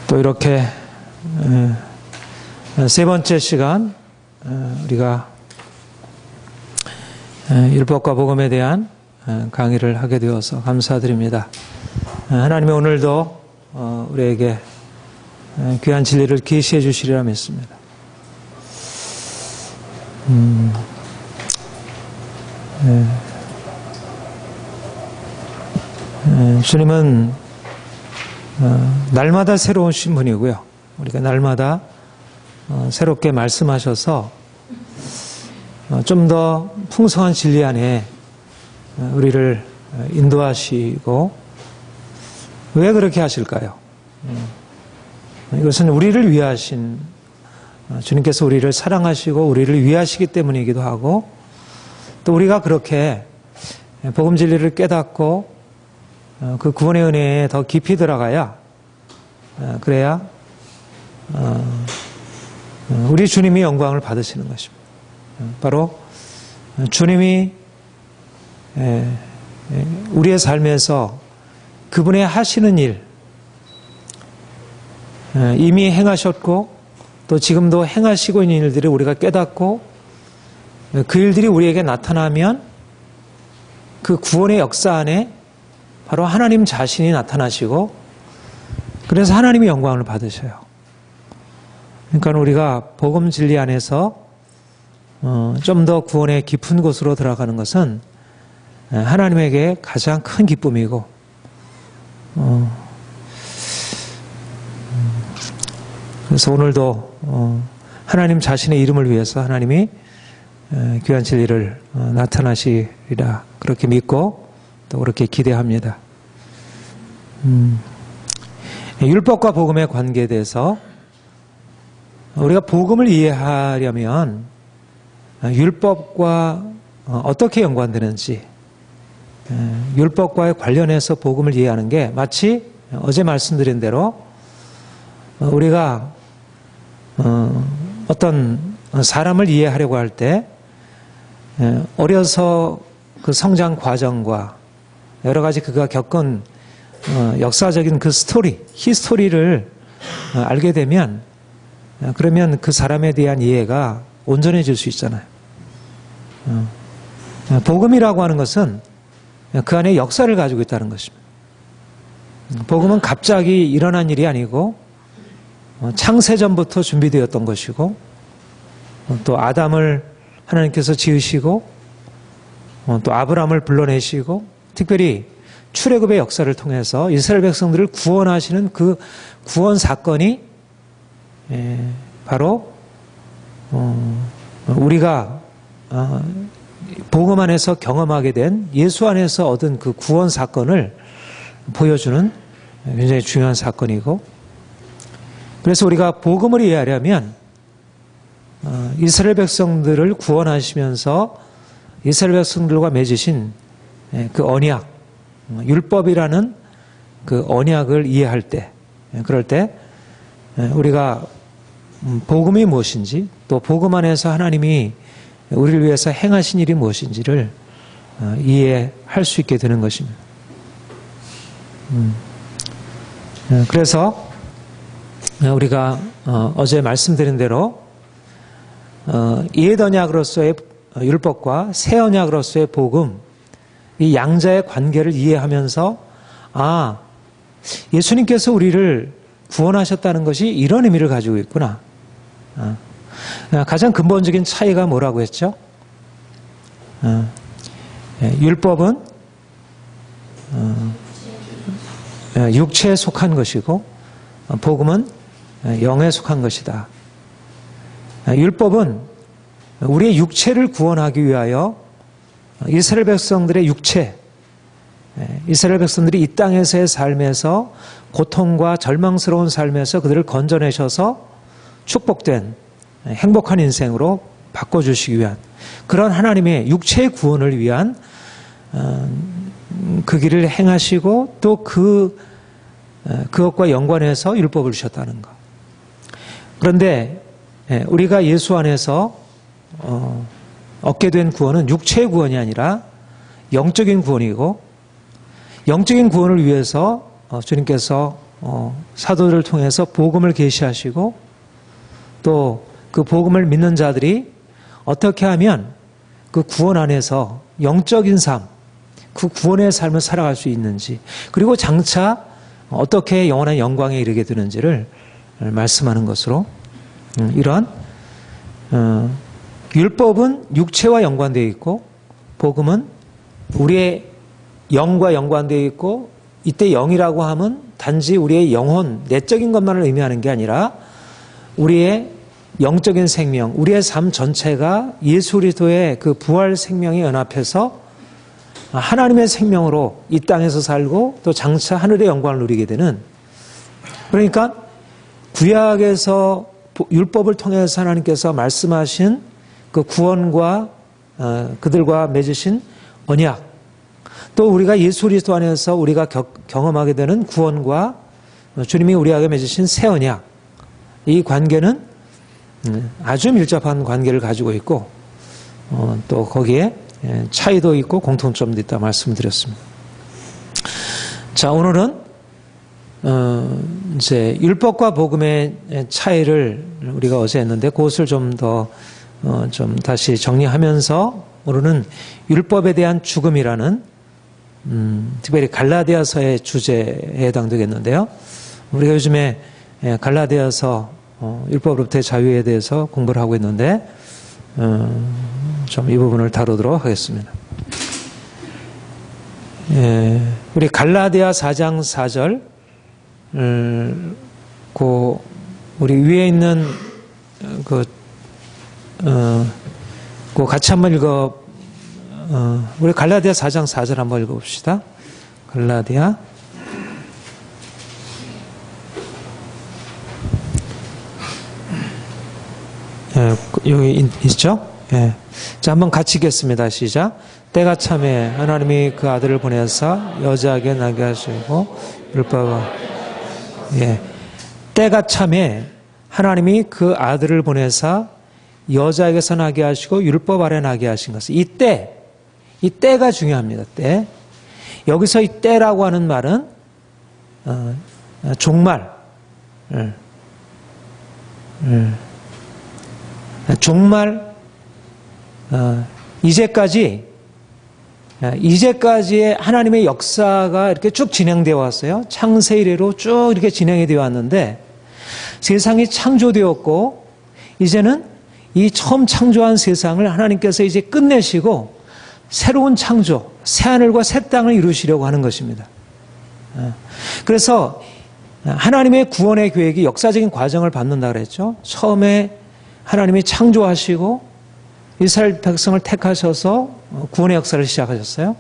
또 이렇게 세 번째 시간 우리가 율법과 복음에 대한 강의를 하게 되어서 감사드립니다. 하나님이 오늘도 우리에게 귀한 진리를 계시해 주시리라 믿습니다. 주님은 날마다 새로우신 분이고요. 우리가 날마다 새롭게 말씀하셔서 좀 더 풍성한 진리 안에 우리를 인도하시고, 왜 그렇게 하실까요? 이것은 우리를 위하신, 주님께서 우리를 사랑하시고 우리를 위하시기 때문이기도 하고, 또 우리가 그렇게 복음 진리를 깨닫고 그 구원의 은혜에 더 깊이 들어가야, 그래야 우리 주님이 영광을 받으시는 것입니다. 바로 주님이 우리의 삶에서 그분의 하시는 일, 이미 행하셨고 또 지금도 행하시고 있는 일들을 우리가 깨닫고 그 일들이 우리에게 나타나면 그 구원의 역사 안에 바로 하나님 자신이 나타나시고, 그래서 하나님이 영광을 받으셔요. 그러니까 우리가 복음 진리 안에서 좀 더 구원의 깊은 곳으로 들어가는 것은 하나님에게 가장 큰 기쁨이고, 그래서 오늘도 하나님 자신의 이름을 위해서 하나님이 귀한 진리를 나타나시리라 그렇게 믿고 또 그렇게 기대합니다. 율법과 복음의 관계에 대해서 우리가 복음을 이해하려면 율법과 어떻게 연관되는지, 율법과의 관련해서 복음을 이해하는 게 마치 어제 말씀드린 대로 우리가 어떤 사람을 이해하려고 할 때 어려서 그 성장 과정과 여러 가지 그가 겪은 역사적인 그 스토리, 히스토리를 알게 되면 그러면 그 사람에 대한 이해가 온전해질 수 있잖아요. 복음이라고 하는 것은 그 안에 역사를 가지고 있다는 것입니다. 복음은 갑자기 일어난 일이 아니고 창세전부터 준비되었던 것이고, 또 아담을 하나님께서 지으시고 또 아브라함을 불러내시고 특별히 출애굽의 역사를 통해서 이스라엘 백성들을 구원하시는 그 구원 사건이 바로 우리가 복음 안에서 경험하게 된 예수 안에서 얻은 그 구원 사건을 보여주는 굉장히 중요한 사건이고, 그래서 우리가 복음을 이해하려면 이스라엘 백성들을 구원하시면서 이스라엘 백성들과 맺으신 그 언약, 율법이라는 그 언약을 이해할 때, 그럴 때 우리가 복음이 무엇인지, 또 복음 안에서 하나님이 우리를 위해서 행하신 일이 무엇인지를 이해할 수 있게 되는 것입니다. 그래서 우리가 어제 말씀드린 대로 옛 언약으로서의 율법과 새 언약으로서의 복음, 이 양자의 관계를 이해하면서 예수님께서 우리를 구원하셨다는 것이 이런 의미를 가지고 있구나. 가장 근본적인 차이가 뭐라고 했죠? 율법은 육체에 속한 것이고 복음은 영에 속한 것이다. 율법은 우리의 육체를 구원하기 위하여 이스라엘 백성들의 육체, 이스라엘 백성들이 이 땅에서의 삶에서 고통과 절망스러운 삶에서 그들을 건져내셔서 축복된 행복한 인생으로 바꿔주시기 위한 그런 하나님의 육체의 구원을 위한 그 길을 행하시고 또 그것과 연관해서 율법을 주셨다는 것. 그런데 우리가 예수 안에서 얻게 된 구원은 육체의 구원이 아니라 영적인 구원이고, 영적인 구원을 위해서 주님께서 사도들을 통해서 복음을 계시하시고 또 그 복음을 믿는 자들이 어떻게 하면 그 구원 안에서 영적인 삶, 그 구원의 삶을 살아갈 수 있는지, 그리고 장차 어떻게 영원한 영광에 이르게 되는지를 말씀하는 것으로 이러한 율법은 육체와 연관되어 있고 복음은 우리의 영과 연관되어 있고, 이때 영이라고 하면 단지 우리의 영혼, 내적인 것만을 의미하는 게 아니라 우리의 영적인 생명, 우리의 삶 전체가 예수 그리스도의 그 부활 생명에 연합해서 하나님의 생명으로 이 땅에서 살고 또 장차 하늘의 영광을 누리게 되는, 그러니까 구약에서 율법을 통해서 하나님께서 말씀하신 그 구원과 그들과 맺으신 언약, 또 우리가 예수 그리스도 안에서 우리가 경험하게 되는 구원과 주님이 우리에게 맺으신 새 언약, 이 관계는 아주 밀접한 관계를 가지고 있고 또 거기에 차이도 있고 공통점도 있다 말씀드렸습니다. 자, 오늘은 이제 율법과 복음의 차이를 우리가 어제 했는데 그것을 좀 더 좀 다시 정리하면서 오늘은 율법에 대한 죽음이라는 특별히 갈라디아서의 주제에 해당되겠는데요. 우리가 요즘에 갈라디아서 율법으로부터의 자유에 대해서 공부를 하고 있는데 좀 이 부분을 다루도록 하겠습니다. 우리 갈라디아 4장 4절 우리 위에 있는 같이 한번 우리 갈라디아 4장 4절 한번 읽어봅시다. 갈라디아 여기 있죠? 예. 자, 한번 같이 읽겠습니다. 시작. 때가 참에 하나님이 그 아들을 보내사 여자에게 나게 하시고 율법을 때가 참에 하나님이 그 아들을 보내사 여자에게서 나게 하시고 율법 아래 나게 하신 것은 이 때가 중요합니다. 때. 여기서 이 때라고 하는 말은 종말, 이제까지의 하나님의 역사가 이렇게 쭉 진행되어 왔어요. 창세 이래로 쭉 이렇게 진행이 되어 왔는데 세상이 창조되었고 이제는 이 처음 창조한 세상을 하나님께서 이제 끝내시고 새로운 창조, 새하늘과 새 땅을 이루시려고 하는 것입니다. 그래서 하나님의 구원의 계획이 역사적인 과정을 밟는다 그랬죠. 처음에 하나님이 창조하시고 이스라엘 백성을 택하셔서 구원의 역사를 시작하셨어요.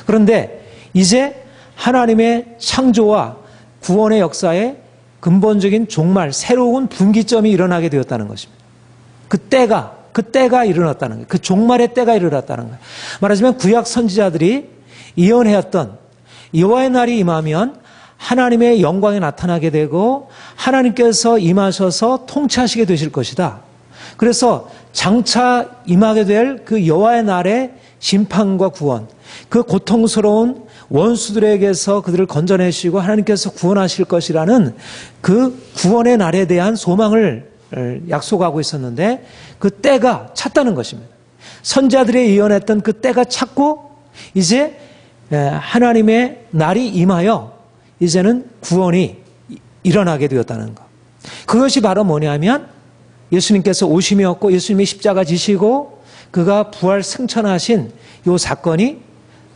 그런데 이제 하나님의 창조와 구원의 역사에 근본적인 종말, 새로운 분기점이 일어나게 되었다는 것입니다. 그 때가 일어났다는 거예요. 그 종말의 때가 일어났다는 거예요. 말하자면 구약 선지자들이 예언해왔던 여호와의 날이 임하면 하나님의 영광이 나타나게 되고 하나님께서 임하셔서 통치하시게 되실 것이다. 그래서 장차 임하게 될 그 여호와의 날의 심판과 구원, 그 고통스러운 원수들에게서 그들을 건져내시고 하나님께서 구원하실 것이라는 그 구원의 날에 대한 소망을 약속하고 있었는데 그 때가 찼다는 것입니다. 선지자들이 예언했던 그 때가 찼고 이제 하나님의 날이 임하여 이제는 구원이 일어나게 되었다는 것. 그것이 바로 뭐냐면 예수님께서 오심이었고 예수님이 십자가 지시고 그가 부활 승천하신 이 사건이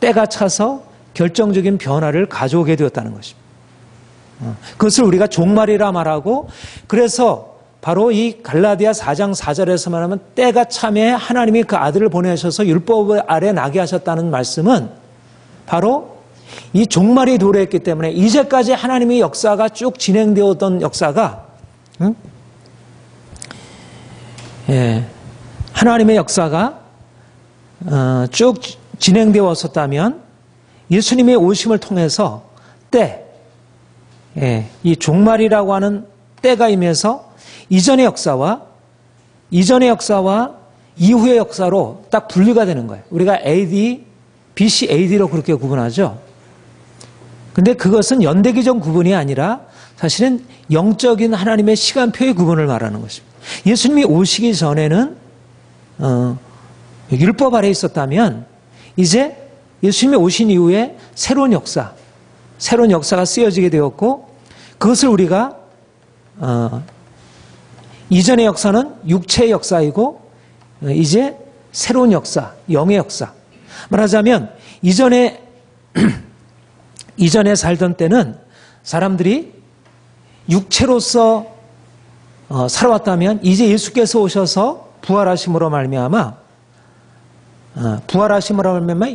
때가 차서 결정적인 변화를 가져오게 되었다는 것입니다. 그것을 우리가 종말이라 말하고, 그래서 바로 이 갈라디아 4장 4절에서 말하면 때가 참에 하나님이 그 아들을 보내셔서 율법 아래 나게 하셨다는 말씀은 바로 이 종말이 도래했기 때문에 이제까지 하나님의 역사가 쭉 진행되었던 역사가 하나님의 역사가 쭉 진행되어 왔었다면 예수님의 오심을 통해서 이 종말이라고 하는 때가 임해서 이전의 역사와 이후의 역사로 딱 분리가 되는 거예요. 우리가 BC AD로 그렇게 구분하죠. 근데 그것은 연대기적 구분이 아니라 사실은 영적인 하나님의 시간표의 구분을 말하는 것입니다. 예수님이 오시기 전에는 율법 아래에 있었다면 이제 예수님이 오신 이후에 새로운 역사가 쓰여지게 되었고, 그것을 우리가 이전의 역사는 육체의 역사이고 이제 새로운 역사, 영의 역사. 말하자면 이전에 살던 때는 사람들이 육체로서 살아왔다면 이제 예수께서 오셔서 부활하심으로 말미암아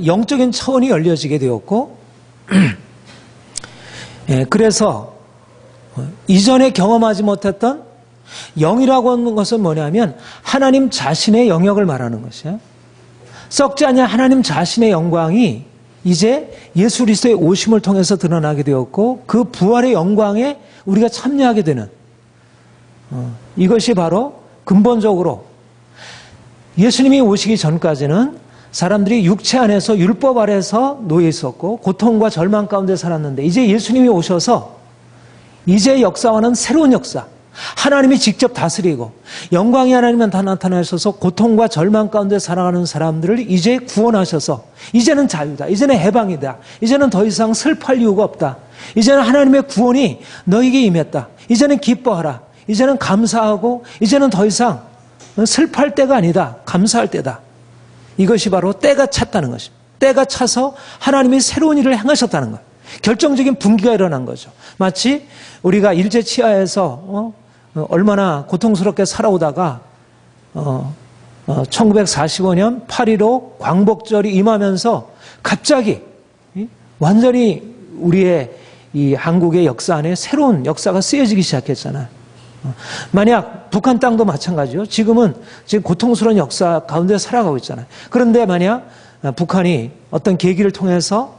영적인 차원이 열려지게 되었고, 그래서 이전에 경험하지 못했던 영이라고 하는 것은 뭐냐면 하나님 자신의 영역을 말하는 것이에요. 썩지 않냐 하나님 자신의 영광이 이제 예수 그리스도의 오심을 통해서 드러나게 되었고, 그 부활의 영광에 우리가 참여하게 되는, 이것이 바로 근본적으로 예수님이 오시기 전까지는 사람들이 육체 안에서 율법 아래서 놓여 있었고 고통과 절망 가운데 살았는데, 이제 예수님이 오셔서 이제 역사와는 새로운 역사, 하나님이 직접 다스리고 영광이 하나님만 다 나타나셔서 고통과 절망 가운데 살아가는 사람들을 이제 구원하셔서 이제는 자유다, 이제는 해방이다, 이제는 더 이상 슬퍼할 이유가 없다, 이제는 하나님의 구원이 너에게 임했다, 이제는 기뻐하라, 이제는 감사하고 이제는 더 이상 슬퍼할 때가 아니다, 감사할 때다. 이것이 바로 때가 찼다는 것입니다. 때가 차서 하나님이 새로운 일을 행하셨다는 것, 결정적인 분기가 일어난 거죠. 마치 우리가 일제치하에서 얼마나 고통스럽게 살아오다가 1945년 8.15 광복절이 임하면서 갑자기 완전히 우리의 이 한국의 역사 안에 새로운 역사가 쓰여지기 시작했잖아요. 만약 북한 땅도 마찬가지요. 지금 고통스러운 역사 가운데 살아가고 있잖아요. 그런데 만약 북한이 어떤 계기를 통해서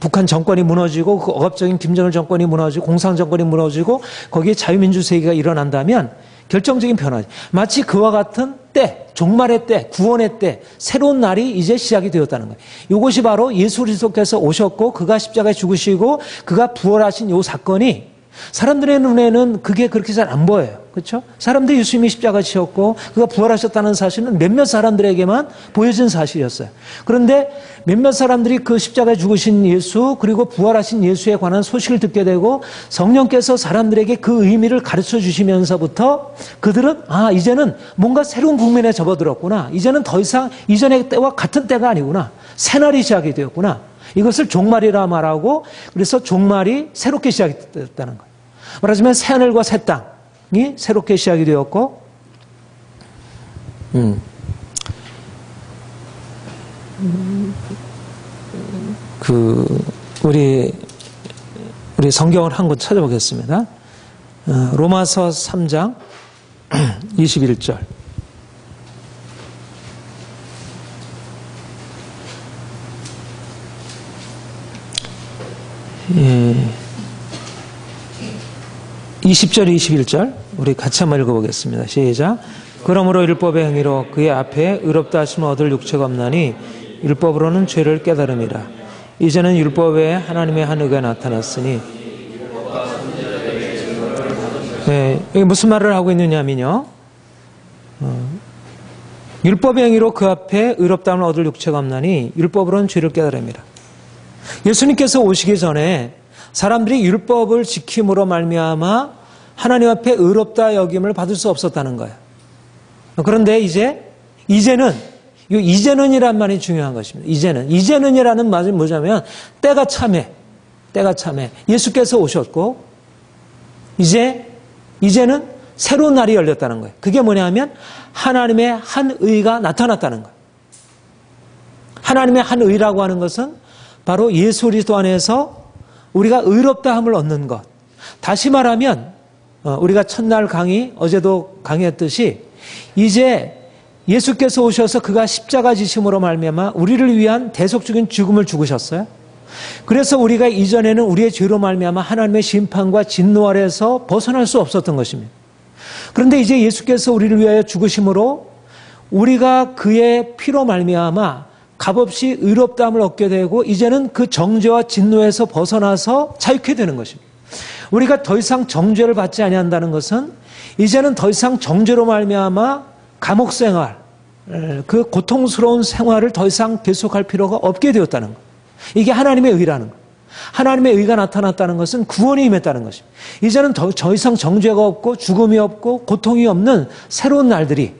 북한 정권이 무너지고 그 억압적인 김정일 정권이 무너지고 공산 정권이 무너지고 거기에 자유민주 세계가 일어난다면 결정적인 변화죠. 마치 그와 같은 때, 종말의 때, 구원의 때, 새로운 날이 이제 시작이 되었다는 거예요. 이것이 바로 예수 그리스도께서 오셨고 그가 십자가에 죽으시고 그가 부활하신 이 사건이 사람들의 눈에는 그게 그렇게 잘 안 보여요. 그렇죠? 사람들이 예수님이 십자가 지셨고 그가 부활하셨다는 사실은 몇몇 사람들에게만 보여진 사실이었어요. 그런데 몇몇 사람들이 그 십자가에 죽으신 예수 그리고 부활하신 예수에 관한 소식을 듣게 되고 성령께서 사람들에게 그 의미를 가르쳐 주시면서부터 그들은 이제는 뭔가 새로운 국면에 접어들었구나, 이제는 더 이상 이전의 때와 같은 때가 아니구나, 새날이 시작이 되었구나, 이것을 종말이라 말하고, 그래서 종말이 새롭게 시작이 됐다는 거예요. 말하자면 새하늘과 새 땅이 새롭게 시작이 되었고, 우리 성경을 한 곳 찾아보겠습니다. 로마서 3장 21절. 예. 20절, 21절 우리 같이 한번 읽어보겠습니다. 시작. 그러므로 율법의 행위로 그의 앞에 의롭다 하심을 얻을 육체가 없나니 율법으로는 죄를 깨달음이라. 이제는 율법 외에 하나님의 한 의가 나타났으니. 네, 여기 무슨 말을 하고 있느냐면요, 율법의 행위로 그 앞에 의롭다함을 얻을 육체가 없나니 율법으로는 죄를 깨달음이라. 예수님께서 오시기 전에 사람들이 율법을 지킴으로 말미암아 하나님 앞에 의롭다 여김을 받을 수 없었다는 거예요. 그런데 이제는이란 말이 중요한 것입니다. 이제는이라는 말은 뭐냐면 때가 참해. 예수께서 오셨고 이제는 새로운 날이 열렸다는 거예요. 그게 뭐냐면 하나님의 한 의가 나타났다는 거예요. 하나님의 한 의라고 하는 것은 바로 예수 그리스도 안에서 우리가 의롭다함을 얻는 것. 다시 말하면 우리가 첫날 강의, 어제도 강의했듯이 이제 예수께서 오셔서 그가 십자가 지심으로 말미암아 우리를 위한 대속적인 죽음을 죽으셨어요. 그래서 우리가 이전에는 우리의 죄로 말미암아 하나님의 심판과 진노 아래에서 벗어날 수 없었던 것입니다. 그런데 이제 예수께서 우리를 위하여 죽으심으로 우리가 그의 피로 말미암아 값없이 의롭다함을 얻게 되고 이제는 그 정죄와 진노에서 벗어나서 자유케 되는 것입니다. 우리가 더 이상 정죄를 받지 아니한다는 것은 이제는 더 이상 정죄로 말미암아 감옥 생활, 그 고통스러운 생활을 더 이상 계속할 필요가 없게 되었다는 것. 이게 하나님의 의라는 것. 하나님의 의가 나타났다는 것은 구원이 임했다는 것입니다. 이제는 더 이상 정죄가 없고 죽음이 없고 고통이 없는 새로운 날들이,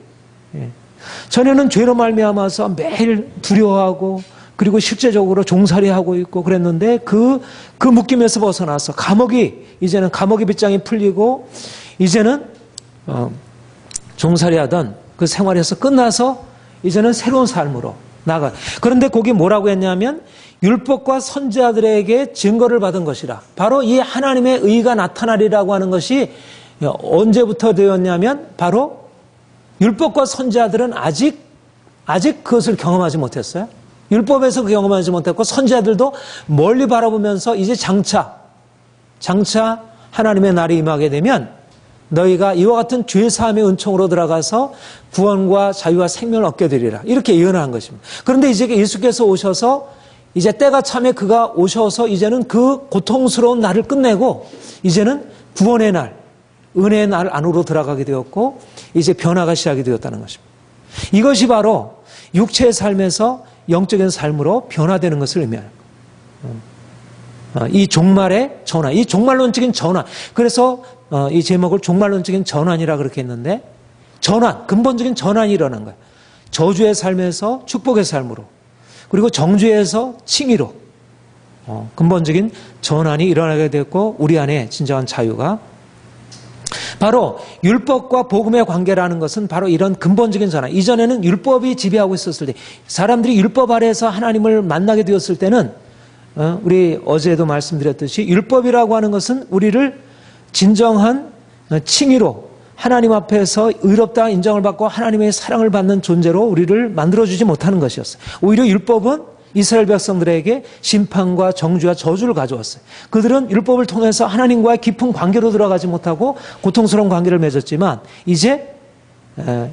전에는 죄로 말미암아서 매일 두려워하고 그리고 실제적으로 종살이하고 있고 그랬는데 그 묶임에서 벗어나서 이제는 감옥의 빗장이 풀리고 이제는 종살이하던 그 생활에서 끝나서 이제는 새로운 삶으로 나가. 그런데 거기 뭐라고 했냐면 율법과 선지자들에게 증거를 받은 것이라. 바로 이 하나님의 의가 나타나리라고 하는 것이 언제부터 되었냐면 바로 율법과 선지자들은 아직 그것을 경험하지 못했어요. 율법에서 경험하지 못했고 선지자들도 멀리 바라보면서 이제 장차 하나님의 날이 임하게 되면 너희가 이와 같은 죄사함의 은총으로 들어가서 구원과 자유와 생명을 얻게 되리라. 이렇게 예언한 것입니다. 그런데 이제 예수께서 오셔서 이제 때가 참에 그가 오셔서 이제는 그 고통스러운 날을 끝내고 이제는 구원의 날, 은혜의 날 안으로 들어가게 되었고 이제 변화가 시작이 되었다는 것입니다. 이것이 바로 육체의 삶에서 영적인 삶으로 변화되는 것을 의미하는 거예요. 이 종말의 전환, 이 종말론적인 전환. 그래서 이 제목을 종말론적인 전환이라 그렇게 했는데 전환, 근본적인 전환이 일어난 거예요. 저주의 삶에서 축복의 삶으로 그리고 정죄에서 칭의로 근본적인 전환이 일어나게 됐고 우리 안에 진정한 자유가 바로 율법과 복음의 관계라는 것은 바로 이런 근본적인 전환. 이전에는 율법이 지배하고 있었을 때 사람들이 율법 아래에서 하나님을 만나게 되었을 때는 우리 어제도 말씀드렸듯이 율법이라고 하는 것은 우리를 진정한 칭의로 하나님 앞에서 의롭다 인정을 받고 하나님의 사랑을 받는 존재로 우리를 만들어주지 못하는 것이었어요. 오히려 율법은 이스라엘 백성들에게 심판과 정죄와 저주를 가져왔어요. 그들은 율법을 통해서 하나님과의 깊은 관계로 들어가지 못하고 고통스러운 관계를 맺었지만 이제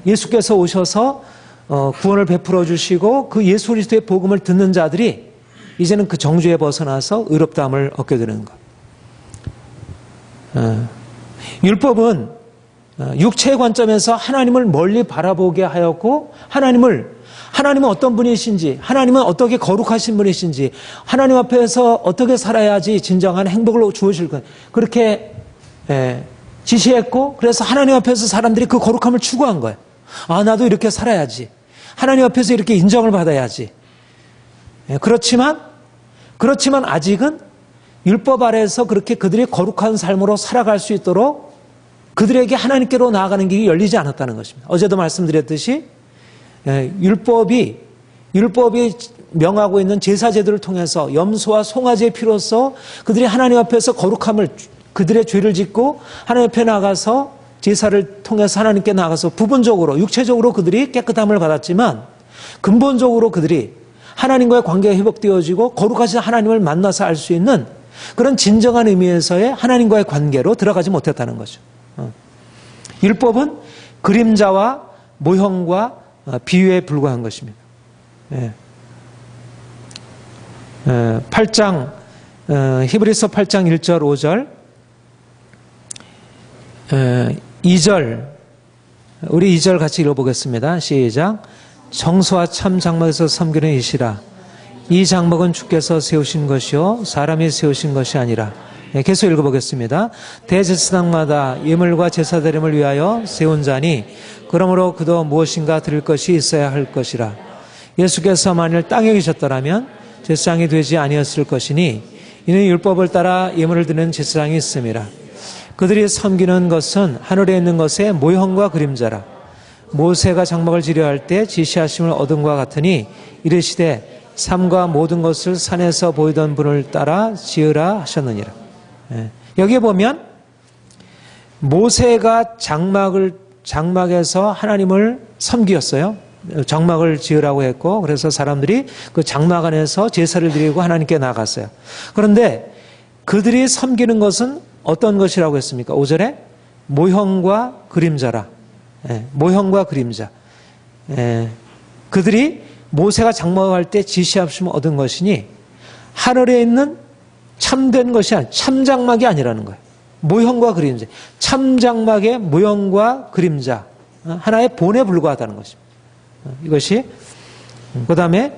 예수께서 오셔서 구원을 베풀어 주시고 그 예수 그리스도의 복음을 듣는 자들이 이제는 그 정죄에 벗어나서 의롭다함을 얻게 되는 것. 율법은 육체의 관점에서 하나님을 멀리 바라보게 하였고 하나님은 어떤 분이신지, 하나님은 어떻게 거룩하신 분이신지, 하나님 앞에서 어떻게 살아야지 진정한 행복을 주어질 것, 그렇게 지시했고, 그래서 하나님 앞에서 사람들이 그 거룩함을 추구한 거예요. 아, 나도 이렇게 살아야지. 하나님 앞에서 이렇게 인정을 받아야지. 그렇지만 아직은 율법 아래에서 그렇게 그들이 거룩한 삶으로 살아갈 수 있도록 그들에게 하나님께로 나아가는 길이 열리지 않았다는 것입니다. 어제도 말씀드렸듯이 율법이 명하고 있는 제사 제도를 통해서 염소와 송아지의 피로써 그들이 하나님 앞에서 거룩함을 그들의 죄를 짓고 하나님 앞에 나가서 제사를 통해서 하나님께 나가서 부분적으로 육체적으로 그들이 깨끗함을 받았지만 근본적으로 그들이 하나님과의 관계가 회복되어지고 거룩하신 하나님을 만나서 알 수 있는 그런 진정한 의미에서의 하나님과의 관계로 들어가지 못했다는 거죠. 율법은 그림자와 모형과 비유에 불과한 것입니다. 8장 히브리서 8장 1절 5절 2절 우리 2절 같이 읽어보겠습니다. 시작. 정소와 참 장막에서 섬기는 이시라. 이 장막은 주께서 세우신 것이요 사람이 세우신 것이 아니라. 계속 읽어보겠습니다. 대제사장마다 예물과 제사드림을 위하여 세운 자니 그러므로 그도 무엇인가 드릴 것이 있어야 할 것이라. 예수께서 만일 땅에 계셨더라면 제사장이 되지 아니었을 것이니 이는 율법을 따라 예물을 드는 제사장이 있음이라. 그들이 섬기는 것은 하늘에 있는 것의 모형과 그림자라. 모세가 장막을 지려 할 때 지시하심을 얻은과 같으니 이르시되 삶과 모든 것을 산에서 보이던 분을 따라 지으라 하셨느니라. 여기에 보면 모세가 장막에서 하나님을 섬기었어요. 장막을 지으라고 했고 그래서 사람들이 그 장막 안에서 제사를 드리고 하나님께 나갔어요. 그런데 그들이 섬기는 것은 어떤 것이라고 했습니까? 5절에 모형과 그림자라. 모형과 그림자. 그들이 모세가 장막할 때 지시하심을 얻은 것이니 하늘에 있는 참된 것이 아니, 참장막이 아니라는 거예요. 모형과 그림자. 참장막의 모형과 그림자. 하나의 본에 불과하다는 것입니다. 이것이, 그 다음에,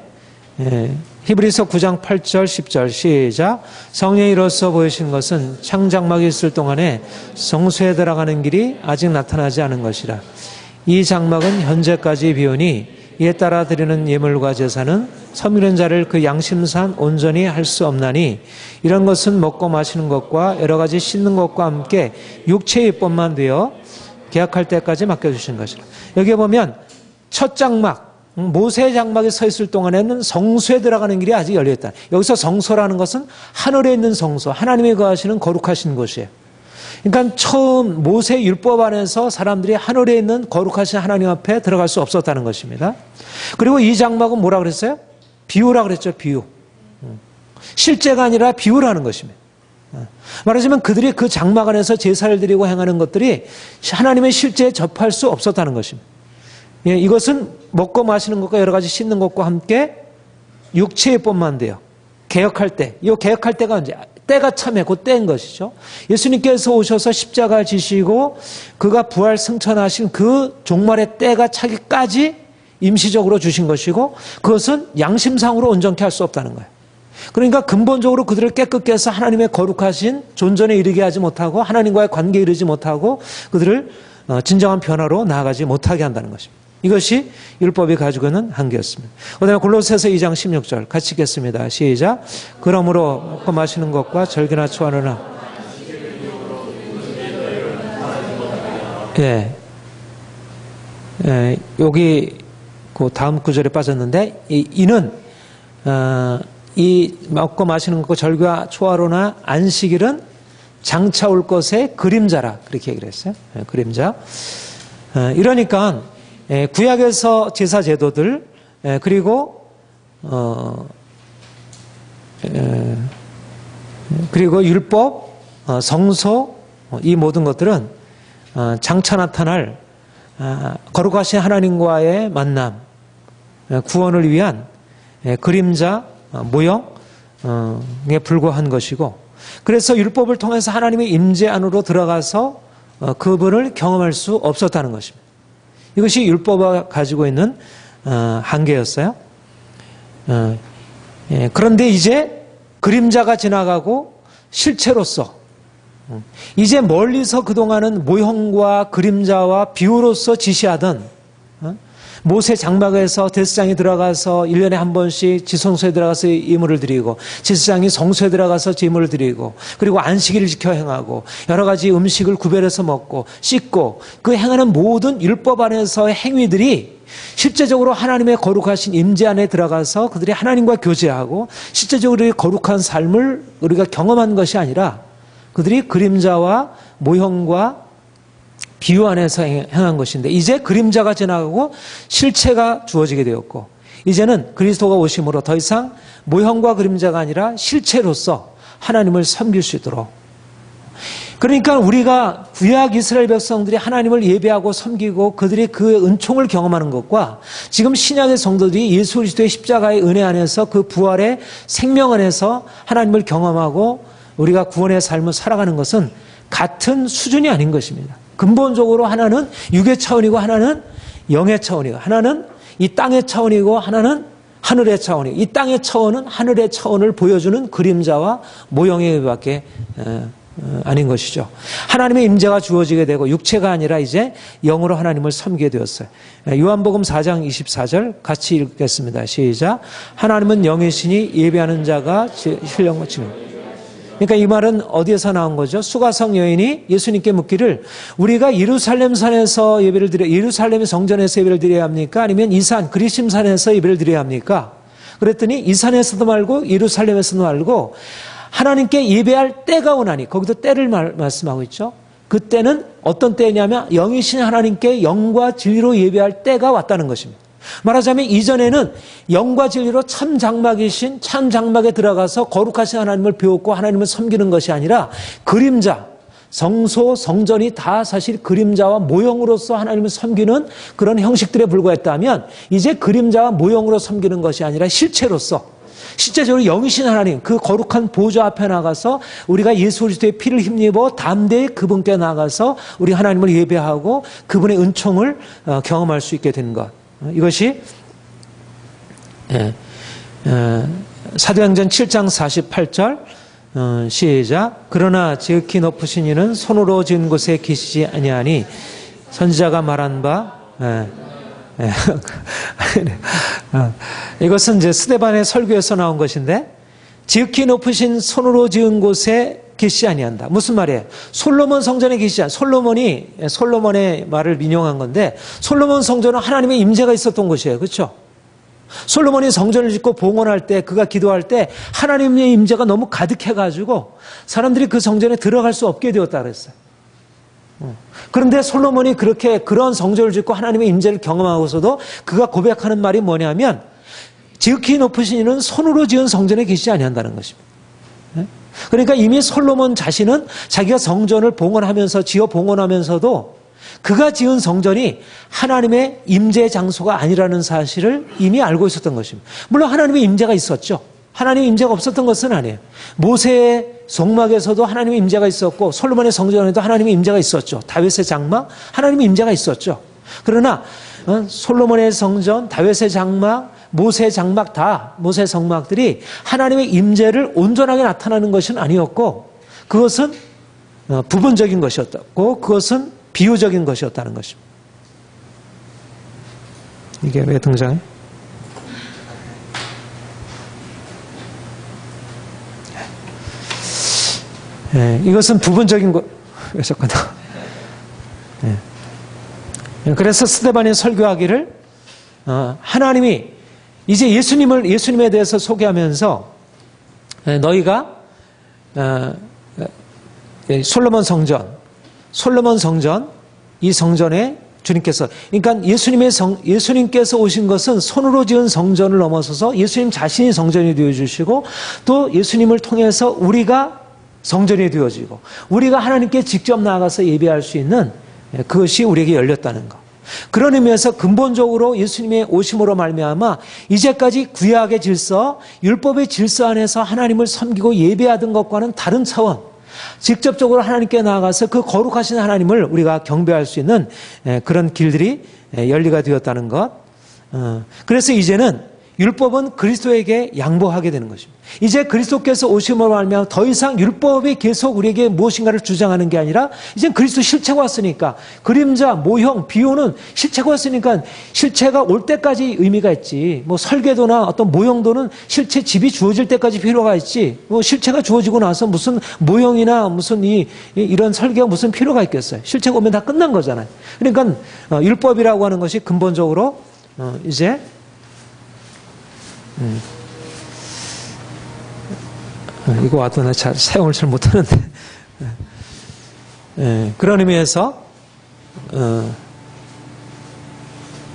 히브리서 9장 8절 10절 시작. 성령이 이로써 보이신 것은 창장막이 있을 동안에 성소에 들어가는 길이 아직 나타나지 않은 것이라. 이 장막은 현재까지 비우니 이에 따라 드리는 예물과 제사는 섬기는 자를 그 양심상 온전히 할 수 없나니 이런 것은 먹고 마시는 것과 여러 가지 씻는 것과 함께 육체의 입법만 되어 계약할 때까지 맡겨주신 것이라. 여기 보면 첫 장막, 모세의 장막에 서 있을 동안에는 성소에 들어가는 길이 아직 열려있다. 여기서 성소라는 것은 하늘에 있는 성소, 하나님이 거하시는 거룩하신 곳이에요. 그러니까 처음 모세 율법 안에서 사람들이 하늘에 있는 거룩하신 하나님 앞에 들어갈 수 없었다는 것입니다. 그리고 이 장막은 뭐라 그랬어요? 비유라 그랬죠. 비유. 실제가 아니라 비유라는 것입니다. 말하자면 그들이 그 장막 안에서 제사를 드리고 행하는 것들이 하나님의 실제에 접할 수 없었다는 것입니다. 예, 이것은 먹고 마시는 것과 여러 가지 씻는 것과 함께 육체의 법만 돼요. 개혁할 때. 이 개혁할 때가 언제? 때가 참에 곧 때인 것이죠. 예수님께서 오셔서 십자가 지시고 그가 부활 승천하신 그 종말의 때가 차기까지 임시적으로 주신 것이고 그것은 양심상으로 온전케 할 수 없다는 거예요. 그러니까 근본적으로 그들을 깨끗게 해서 하나님의 거룩하신 존전에 이르게 하지 못하고 하나님과의 관계에 이르지 못하고 그들을 진정한 변화로 나아가지 못하게 한다는 것입니다. 이것이 율법이 가지고 있는 한계였습니다. 그 다음에 골로새서 2장 16절 같이 읽겠습니다. 시작. 그러므로 먹고 마시는 것과 절기나 초하루나 여기 그 다음 구절에 빠졌는데 이는 이 먹고 마시는 것과 절기와 초하루나 안식일은 장차 올 것의 그림자라 그렇게 얘기를 했어요. 그림자. 이러니까 구약에서 제사 제도들 그리고 율법, 성소 이 모든 것들은 장차 나타날 거룩하신 하나님과의 만남, 구원을 위한 그림자, 모형에 불과한 것이고 그래서 율법을 통해서 하나님의 임재 안으로 들어가서 그분을 경험할 수 없었다는 것입니다. 이것이 율법이 가지고 있는 한계였어요. 그런데 이제 그림자가 지나가고 실체로서 이제 멀리서 그동안은 모형과 그림자와 비유로서 지시하던 모세 장막에서 제사장이 들어가서 1년에 한 번씩 지성소에 들어가서 예물을 드리고 제사장이 성소에 들어가서 제물을 드리고 그리고 안식일을 지켜 행하고 여러 가지 음식을 구별해서 먹고 씻고 그 행하는 모든 율법 안에서의 행위들이 실제적으로 하나님의 거룩하신 임재 안에 들어가서 그들이 하나님과 교제하고 실제적으로 거룩한 삶을 우리가 경험한 것이 아니라 그들이 그림자와 모형과 비유 안에서 행한 것인데 이제 그림자가 지나가고 실체가 주어지게 되었고 이제는 그리스도가 오심으로 더 이상 모형과 그림자가 아니라 실체로서 하나님을 섬길 수 있도록 그러니까 우리가 구약 이스라엘 백성들이 하나님을 예배하고 섬기고 그들이 그 은총을 경험하는 것과 지금 신약의 성도들이 예수 그리스도의 십자가의 은혜 안에서 그 부활의 생명 안에서 하나님을 경험하고 우리가 구원의 삶을 살아가는 것은 같은 수준이 아닌 것입니다. 근본적으로 하나는 육의 차원이고 하나는 영의 차원이고 하나는 이 땅의 차원이고 하나는 하늘의 차원이고 이 땅의 차원은 하늘의 차원을 보여주는 그림자와 모형의 밖에 아닌 것이죠. 하나님의 임재가 주어지게 되고 육체가 아니라 이제 영으로 하나님을 섬기게 되었어요. 요한복음 4장 24절 같이 읽겠습니다. 시작. 하나님은 영이시니 예배하는 자가 신령과 지금 그러니까 이 말은 어디에서 나온 거죠? 수가성 여인이 예수님께 묻기를 우리가 예루살렘 산에서 예배를 드려 예루살렘의 성전에서 예배를 드려야 합니까? 아니면 이 산 그리심산에서 예배를 드려야 합니까? 그랬더니 이 산에서도 말고 예루살렘에서도 말고 하나님께 예배할 때가 오나니 거기도 때를 말씀하고 있죠. 그 때는 어떤 때냐면 영이신 하나님께 영과 진리로 예배할 때가 왔다는 것입니다. 말하자면 이전에는 영과 진리로 참 장막이신 참 장막에 들어가서 거룩하신 하나님을 배웠고 하나님을 섬기는 것이 아니라 그림자, 성소, 성전이 다 사실 그림자와 모형으로서 하나님을 섬기는 그런 형식들에 불과했다면 이제 그림자와 모형으로 섬기는 것이 아니라 실체로서 실제적으로 영이신 하나님, 그 거룩한 보좌 앞에 나가서 우리가 예수 그리스도의 피를 힘입어 담대히 그분께 나가서 우리 하나님을 예배하고 그분의 은총을 경험할 수 있게 된 것. 이것이 사도행전 7장 48절 시작. 그러나 지극히 높으신 이는 손으로 지은 곳에 계시지 아니하니 선지자가 말한 바 이것은 이제 스데반의 설교에서 나온 것인데, 지극히 높으신 손으로 지은 곳에 계시지 아니한다. 무슨 말이에요? 솔로몬 성전에 계시지 않. 솔로몬의 말을 인용한 건데, 솔로몬 성전은 하나님의 임재가 있었던 곳이에요. 그렇죠? 솔로몬이 성전을 짓고 봉헌할 때, 그가 기도할 때 하나님의 임재가 너무 가득해가지고 사람들이 그 성전에 들어갈 수 없게 되었다 그랬어요. 그런데 솔로몬이 그런 성전을 짓고 하나님의 임재를 경험하고서도 그가 고백하는 말이 뭐냐면, 지극히 높으신 이는 손으로 지은 성전에 계시지 아니한다는 것입니다. 그러니까 이미 솔로몬 자신은 자기가 성전을 지어 봉헌하면서도 그가 지은 성전이 하나님의 임재 장소가 아니라는 사실을 이미 알고 있었던 것입니다. 물론 하나님의 임재가 있었죠. 하나님의 임재가 없었던 것은 아니에요. 모세의 성막에서도 하나님의 임재가 있었고, 솔로몬의 성전에도 하나님의 임재가 있었죠. 다윗의 장막, 하나님의 임재가 있었죠. 그러나 솔로몬의 성전, 다윗의 장막, 모세의 장막 모세의 성막들이 하나님의 임재를 온전하게 나타나는 것은 아니었고, 그것은 부분적인 것이었고, 그것은 비유적인 것이었다는 것입니다. 이게 왜 등장해? 이것은 부분적인 것. 왜 잠깐. 그래서 스데반이 설교하기를, 하나님이 이제 예수님에 대해서 소개하면서 너희가 솔로몬 성전, 이 성전에 주님께서, 그러니까 예수님께서 오신 것은 손으로 지은 성전을 넘어서서 예수님 자신이 성전이 되어주시고, 또 예수님을 통해서 우리가 성전이 되어지고, 우리가 하나님께 직접 나아가서 예배할 수 있는 그것이 우리에게 열렸다는 것. 그런 의미에서 근본적으로 예수님의 오심으로 말미암아 이제까지 구약의 질서, 율법의 질서 안에서 하나님을 섬기고 예배하던 것과는 다른 차원, 직접적으로 하나님께 나아가서 그 거룩하신 하나님을 우리가 경배할 수 있는 그런 길들이 열리가 되었다는 것. 그래서 이제는 율법은 그리스도에게 양보하게 되는 것입니다. 이제 그리스도께서 오심으로 말미암아 더 이상 율법이 계속 우리에게 무엇인가를 주장하는 게 아니라, 이제 그리스도 실체가 왔으니까, 그림자, 모형, 비유는 실체가 왔으니까 실체가 올 때까지 의미가 있지, 뭐 설계도나 어떤 모형도는 실체 집이 주어질 때까지 필요가 있지, 뭐 실체가 주어지고 나서 무슨 모형이나 무슨 이런 설계가 무슨 필요가 있겠어요. 실체가 오면 다 끝난 거잖아요. 그러니까 율법이라고 하는 것이 근본적으로 이제 이거 와도 나 사용을 잘 못하는데, 그런 의미에서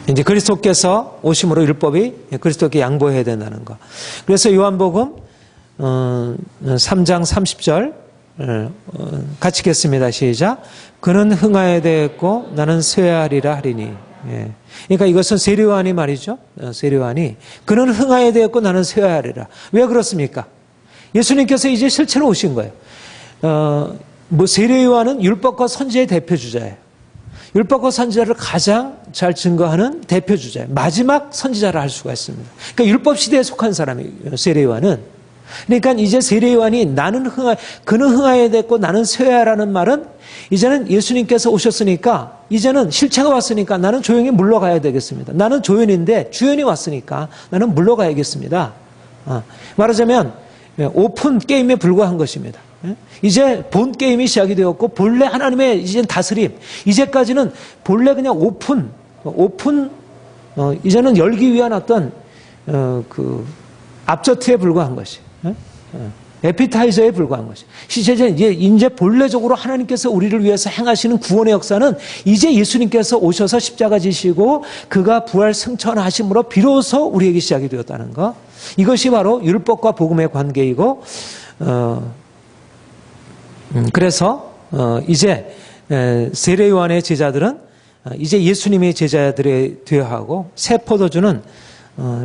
이제 그리스도께서 오심으로 율법이 그리스도께 양보해야 된다는 것. 그래서 요한복음 3장 30절 같이 읽겠습니다. 시작. 그는 흥하에 대했고 나는 쇠하리라 하리니. 그러니까 이것은 세례요한이 말이죠. 세례요한이 그는 흥하에 대했고 나는 쇠하리라. 왜 그렇습니까? 예수님께서 이제 실체로 오신 거예요. 세례요한은 율법과 선지자의 대표주자예요. 율법과 선지자를 가장 잘 증거하는 대표주자예요. 마지막 선지자를 할 수가 있습니다. 그러니까 율법 시대에 속한 사람이에요, 세례요한은. 그러니까 이제 세례요한이 그는 흥하에 대했고 나는 쇠하라는 말은, 이제는 예수님께서 오셨으니까, 이제는 실체가 왔으니까 나는 조용히 물러가야 되겠습니다. 나는 조연인데 주연이 왔으니까 나는 물러가야겠습니다. 말하자면 오픈 게임에 불과한 것입니다. 이제 본 게임이 시작이 되었고, 본래 하나님의 이제 다스림, 이제까지는 본래 그냥 이제는 열기 위한 어떤 그 앞저트에 불과한 것이, 에피타이저에 불과한 것이. 이제 본래적으로 하나님께서 우리를 위해서 행하시는 구원의 역사는 이제 예수님께서 오셔서 십자가 지시고 그가 부활 승천하심으로 비로소 우리에게 시작이 되었다는 것. 이것이 바로 율법과 복음의 관계이고, 그래서 이제 세례 요한의 제자들은 이제 예수님의 제자들이 되어야 하고, 새 포도주는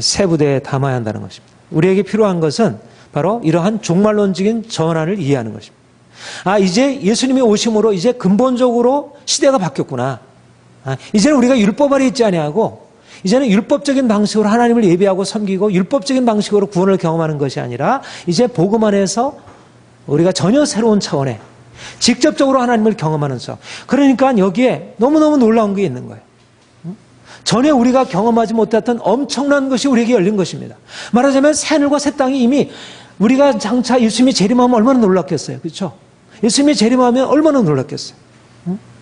새 부대에 담아야 한다는 것입니다. 우리에게 필요한 것은 바로 이러한 종말론적인 전환을 이해하는 것입니다. 이제 예수님이 오심으로 이제 근본적으로 시대가 바뀌었구나. 이제는 우리가 율법 아래 있지 아니하고 이제는 율법적인 방식으로 하나님을 예배하고 섬기고 율법적인 방식으로 구원을 경험하는 것이 아니라 이제 복음 안에서 우리가 전혀 새로운 차원의 직접적으로 하나님을 경험하는 것. 그러니까 여기에 너무너무 놀라운 게 있는 거예요. 전에 우리가 경험하지 못했던 엄청난 것이 우리에게 열린 것입니다. 말하자면 새하늘과 새 땅이 이미 우리가 장차 예수님이 재림하면 얼마나 놀랐겠어요. 그렇죠? 예수님이 재림하면 얼마나 놀랐겠어요.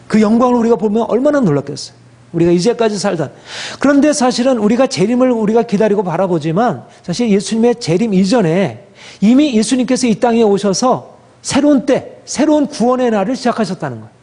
그 영광을 우리가 보면 얼마나 놀랐겠어요. 우리가 이제까지 살던. 그런데 사실은 우리가 재림을 우리가 기다리고 바라보지만 사실 예수님의 재림 이전에 이미 예수님께서 이 땅에 오셔서 새로운 때, 새로운 구원의 날을 시작하셨다는 거예요.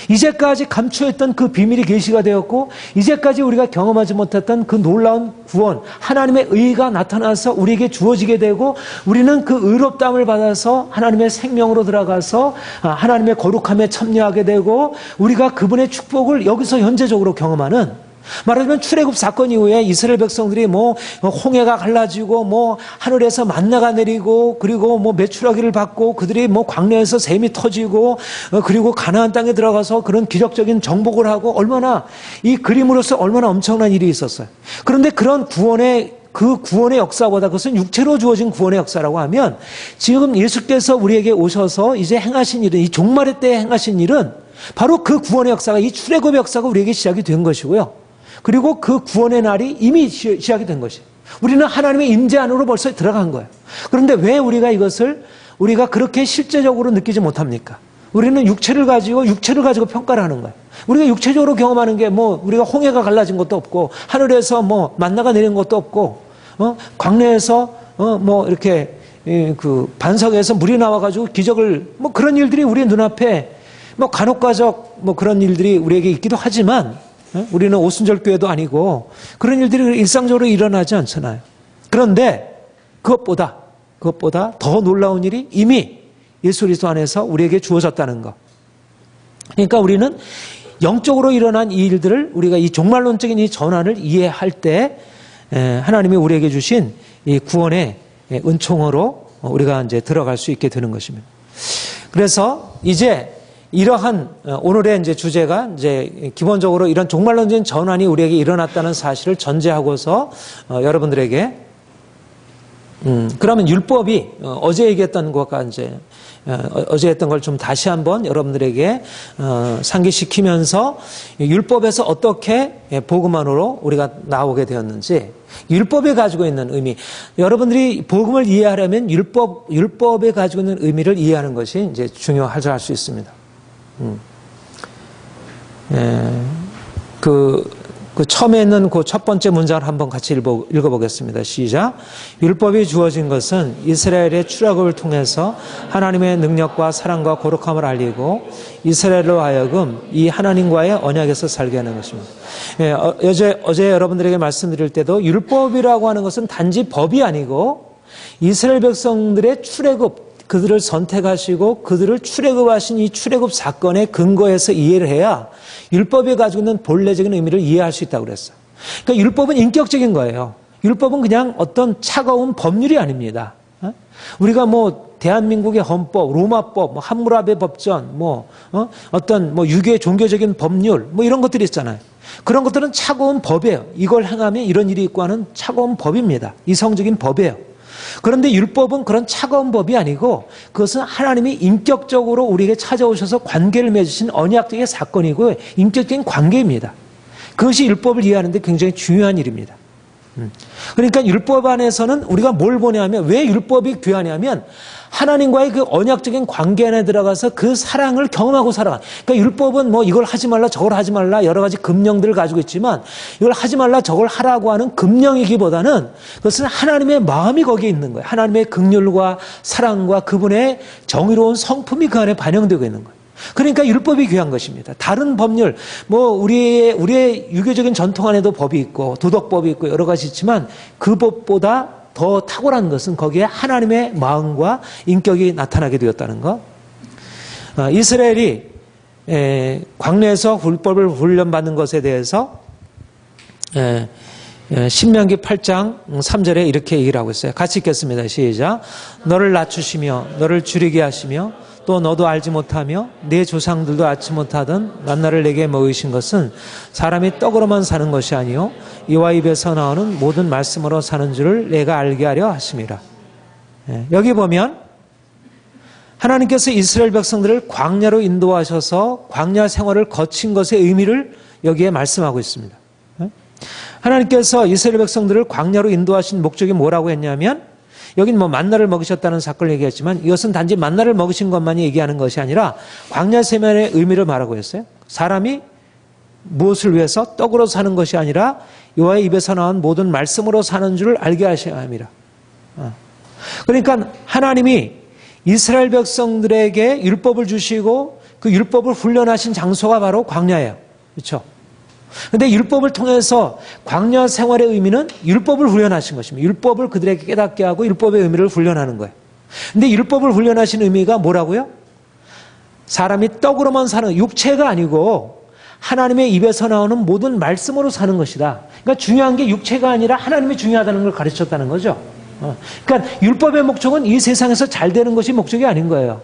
이제까지 감추었던 그 비밀이 계시가 되었고 이제까지 우리가 경험하지 못했던 그 놀라운 구원, 하나님의 의가 나타나서 우리에게 주어지게 되고 우리는 그 의롭다함을 받아서 하나님의 생명으로 들어가서 하나님의 거룩함에 참여하게 되고 우리가 그분의 축복을 여기서 현재적으로 경험하는, 말하자면 출애굽 사건 이후에 이스라엘 백성들이 홍해가 갈라지고 하늘에서 만나가 내리고 그리고 메추라기를 받고 그들이 광야에서 샘이 터지고 그리고 가나안 땅에 들어가서 그런 기적적인 정복을 하고 얼마나 이 그림으로서 얼마나 엄청난 일이 있었어요. 그런데 그런 그 구원의 역사보다 그것은 육체로 주어진 구원의 역사라고 하면 지금 예수께서 우리에게 오셔서 이제 행하신 일은, 이 종말의 때에 행하신 일은 바로 그 구원의 역사가, 이 출애굽의 역사가 우리에게 시작이 된 것이고요. 그리고 그 구원의 날이 이미 시작이 된 것이에요. 우리는 하나님의 임재 안으로 벌써 들어간 거예요. 그런데 왜 우리가 이것을 우리가 그렇게 실제적으로 느끼지 못합니까? 우리는 육체를 가지고 평가를 하는 거예요. 우리가 육체적으로 경험하는 게 우리가 홍해가 갈라진 것도 없고 하늘에서 만나가 내린 것도 없고 광야에서 이렇게 그 반석에서 물이 나와가지고 기적을 그런 일들이 우리 눈앞에 간혹가적 그런 일들이 우리에게 있기도 하지만 우리는 오순절교회도 아니고 그런 일들이 일상적으로 일어나지 않잖아요. 그런데 그것보다 더 놀라운 일이 이미 예수 그리스도 안에서 우리에게 주어졌다는 것. 그러니까 우리는 영적으로 일어난 이 일들을 우리가 이 종말론적인 이 전환을 이해할 때 하나님이 우리에게 주신 이 구원의 은총으로 우리가 이제 들어갈 수 있게 되는 것입니다. 그래서 이제 이러한 오늘의 이제 주제가 이제 기본적으로 이런 종말론적인 전환이 우리에게 일어났다는 사실을 전제하고서 여러분들에게 그러면 율법이 어제 얘기했던 것과 이제 어제 했던 걸 좀 다시 한번 여러분들에게 상기시키면서 율법에서 어떻게 복음 안으로 우리가 나오게 되었는지, 율법이 가지고 있는 의미, 여러분들이 복음을 이해하려면 율법에 가지고 있는 의미를 이해하는 것이 이제 중요하자 할 수 있습니다. 그 처음에 있는 그 첫 번째 문장을 한번 같이 읽어보겠습니다. 시작. 율법이 주어진 것은 이스라엘의 출애굽을 통해서 하나님의 능력과 사랑과 거룩함을 알리고 이스라엘로 하여금 이 하나님과의 언약에서 살게 하는 것입니다. 어제 여러분들에게 말씀드릴 때도 율법이라고 하는 것은 단지 법이 아니고 이스라엘 백성들의 출애굽, 그들을 선택하시고 그들을 출애굽하신 이 출애굽 사건에 근거해서 이해를 해야 율법이 가지고 있는 본래적인 의미를 이해할 수 있다고 그랬어요. 그러니까 율법은 인격적인 거예요. 율법은 그냥 어떤 차가운 법률이 아닙니다. 우리가 대한민국의 헌법, 로마법, 함무라비 법전, 어떤 유교의 종교적인 법률, 이런 것들이 있잖아요. 그런 것들은 차가운 법이에요. 이걸 행하면 이런 일이 있고 하는 차가운 법입니다. 이성적인 법이에요. 그런데 율법은 그런 차가운 법이 아니고 그것은 하나님이 인격적으로 우리에게 찾아오셔서 관계를 맺으신 언약적인 사건이고 인격적인 관계입니다. 그것이 율법을 이해하는데 굉장히 중요한 일입니다. 그러니까 율법 안에서는 우리가 뭘 보냐면, 왜 율법이 귀하냐면 하나님과의 그 언약적인 관계 안에 들어가서 그 사랑을 경험하고 살아가. 그러니까 율법은 이걸 하지 말라 저걸 하지 말라 여러 가지 금령들을 가지고 있지만 이걸 하지 말라 저걸 하라고 하는 금령이기보다는 그것은 하나님의 마음이 거기에 있는 거예요. 하나님의 긍휼과 사랑과 그분의 정의로운 성품이 그 안에 반영되고 있는 거예요. 그러니까 율법이 귀한 것입니다. 다른 법률, 우리의 유교적인 전통 안에도 법이 있고 도덕법이 있고 여러 가지 있지만 그 법보다 더 탁월한 것은 거기에 하나님의 마음과 인격이 나타나게 되었다는 것. 이스라엘이 광야에서 율법을 훈련받는 것에 대해서 신명기 8장 3절에 이렇게 얘기를 하고 있어요. 같이 읽겠습니다. 시작. 너를 낮추시며 너를 줄이게 하시며 또 너도 알지 못하며 내 조상들도 알지 못하던 만나를 내게 먹이신 것은 사람이 떡으로만 사는 것이 아니요 이와 입에서 나오는 모든 말씀으로 사는 줄을 내가 알게 하려 하심이라. 여기 보면 하나님께서 이스라엘 백성들을 광야로 인도하셔서 광야 생활을 거친 것의 의미를 여기에 말씀하고 있습니다. 하나님께서 이스라엘 백성들을 광야로 인도하신 목적이 뭐라고 했냐면 여긴 뭐 만나를 먹으셨다는 사건을 얘기했지만 이것은 단지 만나를 먹으신 것만이 얘기하는 것이 아니라 광야 생활의 의미를 말하고 있어요. 사람이 무엇을 위해서 떡으로 사는 것이 아니라 여호와의 입에서 나온 모든 말씀으로 사는 줄을 알게 하셔야 합니다. 그러니까 하나님이 이스라엘 백성들에게 율법을 주시고 그 율법을 훈련하신 장소가 바로 광야예요. 그렇죠? 그런데 율법을 통해서 광야 생활의 의미는 율법을 훈련하신 것입니다. 율법을 그들에게 깨닫게 하고 율법의 의미를 훈련하는 거예요. 그런데 율법을 훈련하신 의미가 뭐라고요? 사람이 떡으로만 사는 육체가 아니고 하나님의 입에서 나오는 모든 말씀으로 사는 것이다. 그러니까 중요한 게 육체가 아니라 하나님이 중요하다는 걸 가르쳤다는 거죠. 그러니까 율법의 목적은 이 세상에서 잘 되는 것이 목적이 아닌 거예요.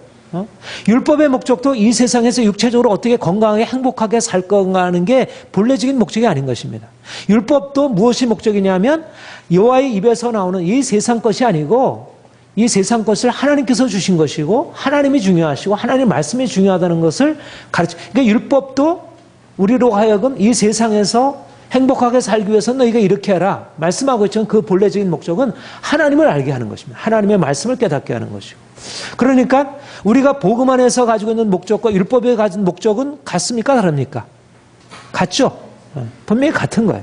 율법의 목적도 이 세상에서 육체적으로 어떻게 건강하게 행복하게 살 건가 하는 게 본래적인 목적이 아닌 것입니다. 율법도 무엇이 목적이냐면 여호와의 입에서 나오는 이 세상 것이 아니고 이 세상 것을 하나님께서 주신 것이고 하나님이 중요하시고 하나님의 말씀이 중요하다는 것을 가르쳐. 그러니까 율법도 우리로 하여금 이 세상에서 행복하게 살기 위해서 너희가 이렇게 해라 말씀하고 있지만 그 본래적인 목적은 하나님을 알게 하는 것입니다. 하나님의 말씀을 깨닫게 하는 것이고. 그러니까 우리가 복음 안에서 가지고 있는 목적과 율법에 가진 목적은 같습니까? 다릅니까? 같죠? 분명히 같은 거예요.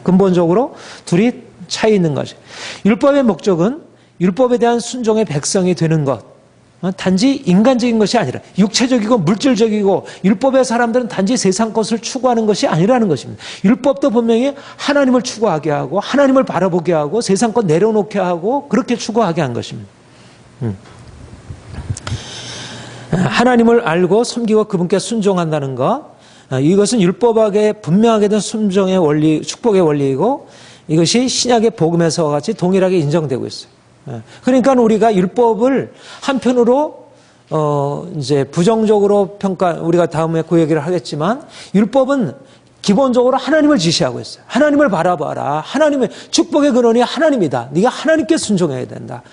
근본적으로 둘이 차이 있는 거죠. 율법의 목적은 율법에 대한 순종의 백성이 되는 것. 단지 인간적인 것이 아니라 육체적이고 물질적이고 율법의 사람들은 단지 세상 것을 추구하는 것이 아니라는 것입니다. 율법도 분명히 하나님을 추구하게 하고 하나님을 바라보게 하고 세상 것 내려놓게 하고 그렇게 추구하게 한 것입니다. 하나님을 알고 섬기고 그분께 순종한다는 것, 이것은 율법하게 분명하게 된 순종의 원리, 축복의 원리이고 이것이 신약의 복음에서 같이 동일하게 인정되고 있어요. 그러니까 우리가 율법을 한편으로 이제 부정적으로 평가, 우리가 다음에 그 얘기를 하겠지만 율법은 기본적으로 하나님을 지시하고 있어요. 하나님을 바라봐라. 하나님의 축복의 근원이 하나님이다. 네가 하나님께 순종해야 된다.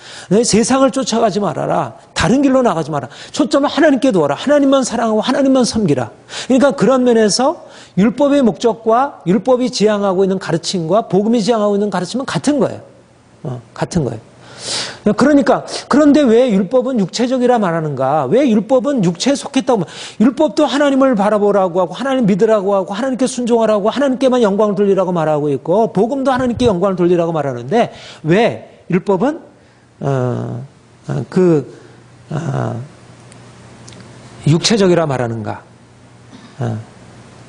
세상을 쫓아가지 말아라. 다른 길로 나가지 마라. 초점을 하나님께 두어라. 하나님만 사랑하고 하나님만 섬기라. 그러니까 그런 면에서 율법의 목적과 율법이 지향하고 있는 가르침과 복음이 지향하고 있는 가르침은 같은 거예요. 같은 거예요. 그러니까 그런데 왜 율법은 육체적이라 말하는가? 왜 율법은 육체에 속했다고? 율법도 하나님을 바라보라고 하고 하나님 믿으라고 하고 하나님께 순종하라고 하나님께만 영광을 돌리라고 말하고 있고 복음도 하나님께 영광을 돌리라고 말하는데 왜 율법은 육체적이라 말하는가?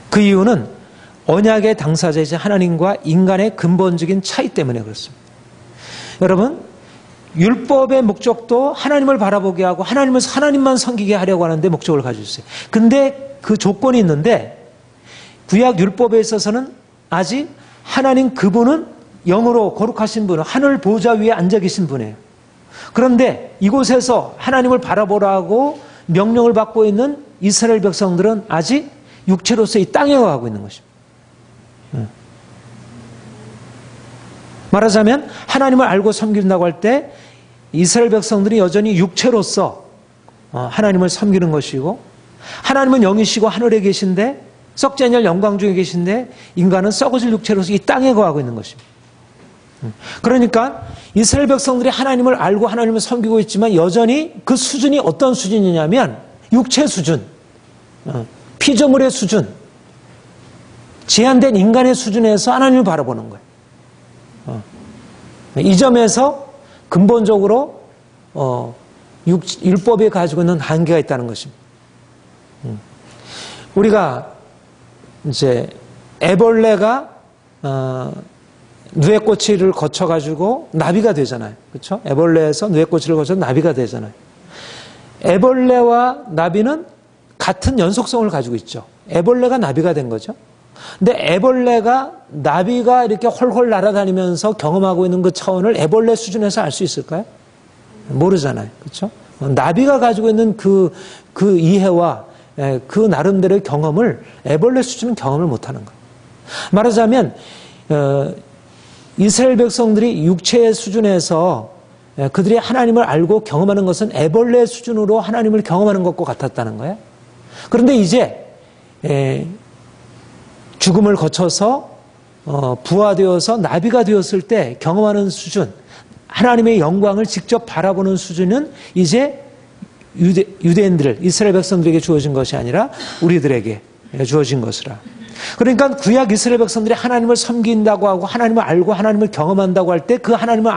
그 이유는 언약의 당사자이신 하나님과 인간의 근본적인 차이 때문에 그렇습니다. 여러분, 율법의 목적도 하나님을 바라보게 하고 하나님만 섬기게 하려고 하는데 목적을 가지고 있어요. 근데 그 조건이 있는데 구약 율법에 있어서는 아직 하나님 그분은 영으로 거룩하신 분은 하늘 보좌 위에 앉아 계신 분이에요. 그런데 이곳에서 하나님을 바라보라고 명령을 받고 있는 이스라엘 백성들은 아직 육체로서 이 땅에 가고 있는 것입니다. 말하자면 하나님을 알고 섬긴다고 할 때 이스라엘 백성들이 여전히 육체로서 하나님을 섬기는 것이고 하나님은 영이시고 하늘에 계신데 썩지 않을 영광 중에 계신데 인간은 썩어질 육체로서 이 땅에 거하고 있는 것입니다. 그러니까 이스라엘 백성들이 하나님을 알고 하나님을 섬기고 있지만 여전히 그 수준이 어떤 수준이냐면 육체 수준, 피조물의 수준, 제한된 인간의 수준에서 하나님을 바라보는 거예요. 이 점에서 근본적으로 율법이 가지고 있는 한계가 있다는 것입니다. 우리가 이제 애벌레가 누에꼬치를 거쳐가지고 나비가 되잖아요. 그렇죠? 애벌레에서 누에꼬치를 거쳐서 나비가 되잖아요. 애벌레와 나비는 같은 연속성을 가지고 있죠. 애벌레가 나비가 된 거죠. 근데 애벌레가 나비가 이렇게 헐헐 날아다니면서 경험하고 있는 그 차원을 애벌레 수준에서 알 수 있을까요? 모르잖아요. 그렇죠? 나비가 가지고 있는 그 이해와 그 나름대로의 경험을 애벌레 수준은 경험을 못하는 거예요. 말하자면 이스라엘 백성들이 육체의 수준에서 그들이 하나님을 알고 경험하는 것은 애벌레 수준으로 하나님을 경험하는 것과 같았다는 거예요. 그런데 이제 죽음을 거쳐서 부화되어서 나비가 되었을 때 경험하는 수준, 하나님의 영광을 직접 바라보는 수준은 이제 유대인들, 이스라엘 백성들에게 주어진 것이 아니라 우리들에게 주어진 것이라. 그러니까 구약 이스라엘 백성들이 하나님을 섬긴다고 하고 하나님을 알고 하나님을 경험한다고 할 때 그 하나님을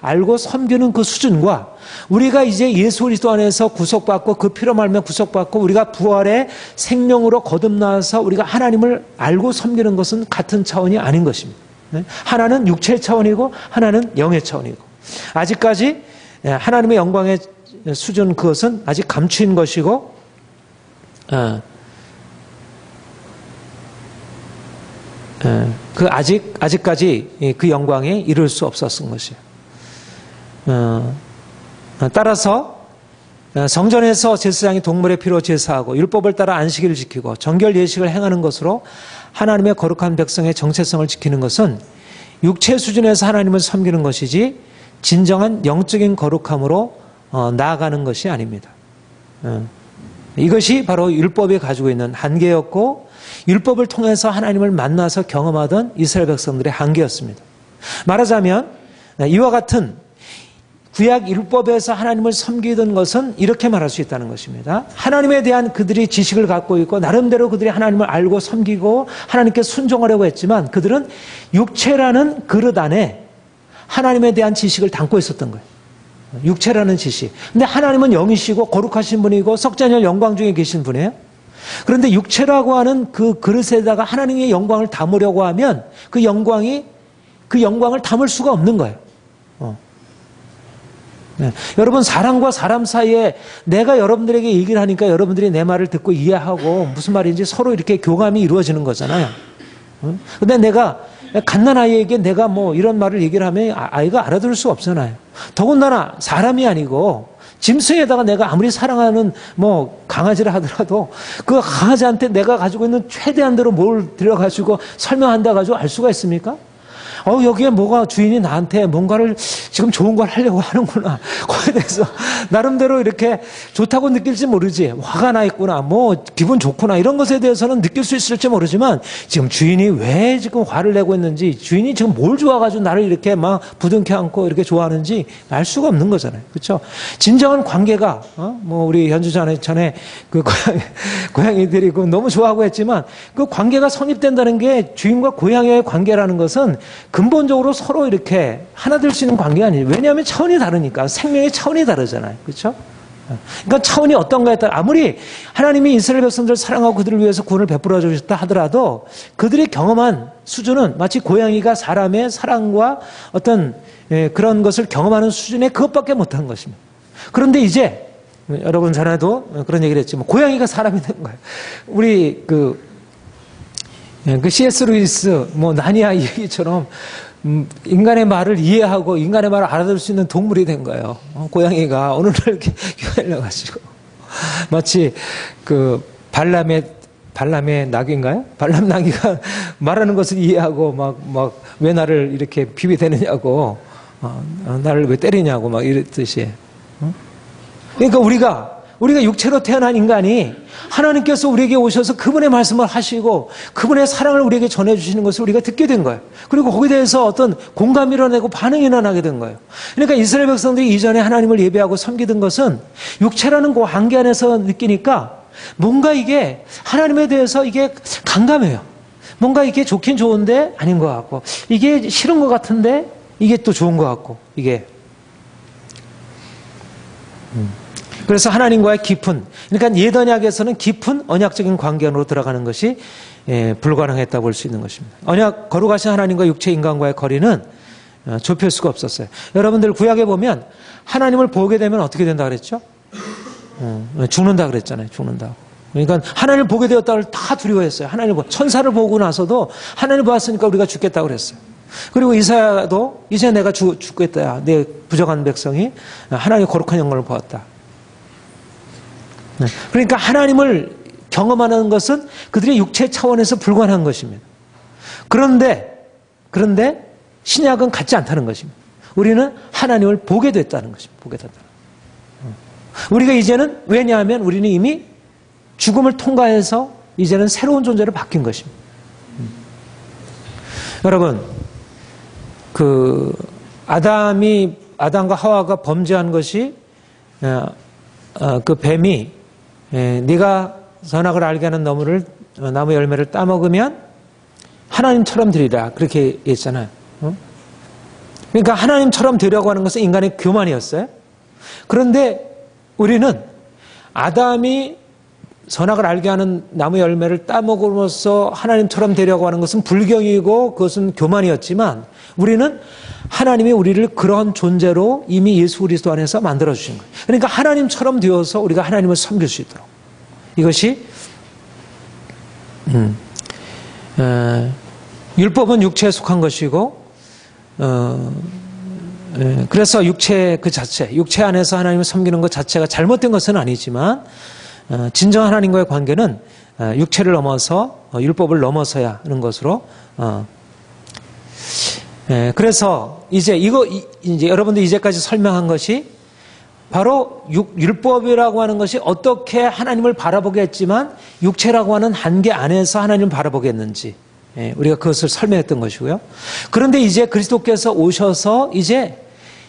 알고 섬기는 그 수준과 우리가 이제 예수 그리스도 안에서 구속받고 그 피로 말미암아 구속받고 우리가 부활의 생명으로 거듭나서 우리가 하나님을 알고 섬기는 것은 같은 차원이 아닌 것입니다. 하나는 육체의 차원이고 하나는 영의 차원이고 아직까지 하나님의 영광의 수준 그것은 아직 감추인 것이고 아직까지 그 영광에 이를 수 없었던 것이에요. 따라서 성전에서 제사장이 동물의 피로 제사하고 율법을 따라 안식일을 지키고 정결 예식을 행하는 것으로 하나님의 거룩한 백성의 정체성을 지키는 것은 육체 수준에서 하나님을 섬기는 것이지 진정한 영적인 거룩함으로 나아가는 것이 아닙니다. 이것이 바로 율법이 가지고 있는 한계였고 율법을 통해서 하나님을 만나서 경험하던 이스라엘 백성들의 한계였습니다. 말하자면 이와 같은 구약 율법에서 하나님을 섬기던 것은 이렇게 말할 수 있다는 것입니다. 하나님에 대한 그들이 지식을 갖고 있고 나름대로 그들이 하나님을 알고 섬기고 하나님께 순종하려고 했지만 그들은 육체라는 그릇 안에 하나님에 대한 지식을 담고 있었던 거예요. 육체라는 지식. 근데 하나님은 영이시고 거룩하신 분이고 석자년 영광 중에 계신 분이에요. 그런데 육체라고 하는 그 그릇에다가 하나님의 영광을 담으려고 하면 그 영광을 담을 수가 없는 거예요. 네. 여러분 사람과 사람 사이에 내가 여러분들에게 얘기를 하니까 여러분들이 내 말을 듣고 이해하고 무슨 말인지 서로 이렇게 교감이 이루어지는 거잖아요. 근데 내가 갓난아이에게 내가 뭐 이런 말을 얘기를 하면 아이가 알아들을 수 없잖아요. 더군다나 사람이 아니고 짐승에다가 내가 아무리 사랑하는 뭐 강아지를 하더라도 그 강아지한테 내가 가지고 있는 최대한대로 뭘 들여가지고 설명한다 가지고 알 수가 있습니까? 여기에 뭐가 주인이 나한테 뭔가를 지금 좋은 걸 하려고 하는구나. 거기에 대해서 나름대로 이렇게 좋다고 느낄지 모르지. 화가 나 있구나. 뭐 기분 좋구나. 이런 것에 대해서는 느낄 수 있을지 모르지만 지금 주인이 왜 지금 화를 내고 있는지 주인이 지금 뭘 좋아가지고 나를 이렇게 막 부둥켜 안고 이렇게 좋아하는지 알 수가 없는 거잖아요. 그렇죠? 진정한 관계가 뭐 우리 현주 전에 그 고양이들이 그 너무 좋아하고 했지만 그 관계가 성립된다는 게 주인과 고양이의 관계라는 것은 근본적으로 서로 이렇게 하나 될 수 있는 관계가 아니에요. 왜냐하면 차원이 다르니까. 생명의 차원이 다르잖아요. 그렇죠? 그러니까 차원이 어떤가에 따라 아무리 하나님이 이스라엘 백성들을 사랑하고 그들을 위해서 구원을 베풀어 주셨다 하더라도 그들이 경험한 수준은 마치 고양이가 사람의 사랑과 어떤 그런 것을 경험하는 수준의 그것밖에 못한 것입니다. 그런데 이제 여러분 전에도 그런 얘기를 했지만 고양이가 사람이 된 거예요. 우리 그 C.S. 루이스, 나니아 얘기처럼, 인간의 말을 이해하고 인간의 말을 알아들을 수 있는 동물이 된 거예요. 고양이가 어느 날 이렇게 열려가지고. 마치 발람의 낙인가요? 발람 낙이가 말하는 것을 이해하고 왜 나를 이렇게 비비대느냐고, 나를 왜 때리냐고 이랬듯이. 그러니까 우리가 육체로 태어난 인간이 하나님께서 우리에게 오셔서 그분의 말씀을 하시고 그분의 사랑을 우리에게 전해주시는 것을 우리가 듣게 된 거예요. 그리고 거기에 대해서 어떤 공감이 일어나고 반응이 일어나게 된 거예요. 그러니까 이스라엘 백성들이 이전에 하나님을 예배하고 섬기던 것은 육체라는 그 한계 안에서 느끼니까 뭔가 이게 하나님에 대해서 이게 강감해요. 뭔가 이게 좋긴 좋은데 아닌 것 같고 이게 싫은 것 같은데 이게 또 좋은 것 같고 이게 그래서 하나님과의 깊은, 그러니까 예언약에서는 깊은 언약적인 관계 안으로 들어가는 것이 불가능했다고 볼 수 있는 것입니다. 거룩하신 하나님과 육체 인간과의 거리는 좁힐 수가 없었어요. 여러분들 구약에 보면 하나님을 보게 되면 어떻게 된다 그랬죠? 죽는다 그랬잖아요. 죽는다고. 그러니까 하나님을 보게 되었다고 다 두려워했어요. 천사를 보고 나서도 하나님을 보았으니까 우리가 죽겠다고 그랬어요. 그리고 이사야도 이제 내가 죽겠다. 내 부정한 백성이 하나님의 거룩한 영광을 보았다. 그러니까 하나님을 경험하는 것은 그들의 육체 차원에서 불가능한 것입니다. 그런데 신약은 같지 않다는 것입니다. 우리는 하나님을 보게 됐다는 것입니다. 보게 됐다. 우리가 이제는 왜냐하면 우리는 이미 죽음을 통과해서 이제는 새로운 존재로 바뀐 것입니다. 여러분, 아담과 하와가 범죄한 것이 그 뱀이 네가 선악을 알게 하는 나무 열매를 따먹으면 하나님처럼 되리라 그렇게 했잖아요. 그러니까 하나님처럼 되려고 하는 것은 인간의 교만이었어요. 그런데 우리는 아담이 선악을 알게 하는 나무 열매를 따먹음으로써 하나님처럼 되려고 하는 것은 불경이고 그것은 교만이었지만 우리는 하나님이 우리를 그런 존재로 이미 예수 그리스도 안에서 만들어주신 거예요. 그러니까 하나님처럼 되어서 우리가 하나님을 섬길 수 있도록. 이것이 율법은 육체에 속한 것이고 그래서 육체 그 자체, 육체 안에서 하나님을 섬기는 것 자체가 잘못된 것은 아니지만 진정 하나님과의 관계는 육체를 넘어서 율법을 넘어서야 하는 것으로 그래서 이제 여러분들 이제까지 설명한 것이 바로 율법이라고 하는 것이 어떻게 하나님을 바라보게 했지만 육체라고 하는 한계 안에서 하나님을 바라보게 했는지 우리가 그것을 설명했던 것이고요. 그런데 이제 그리스도께서 오셔서 이제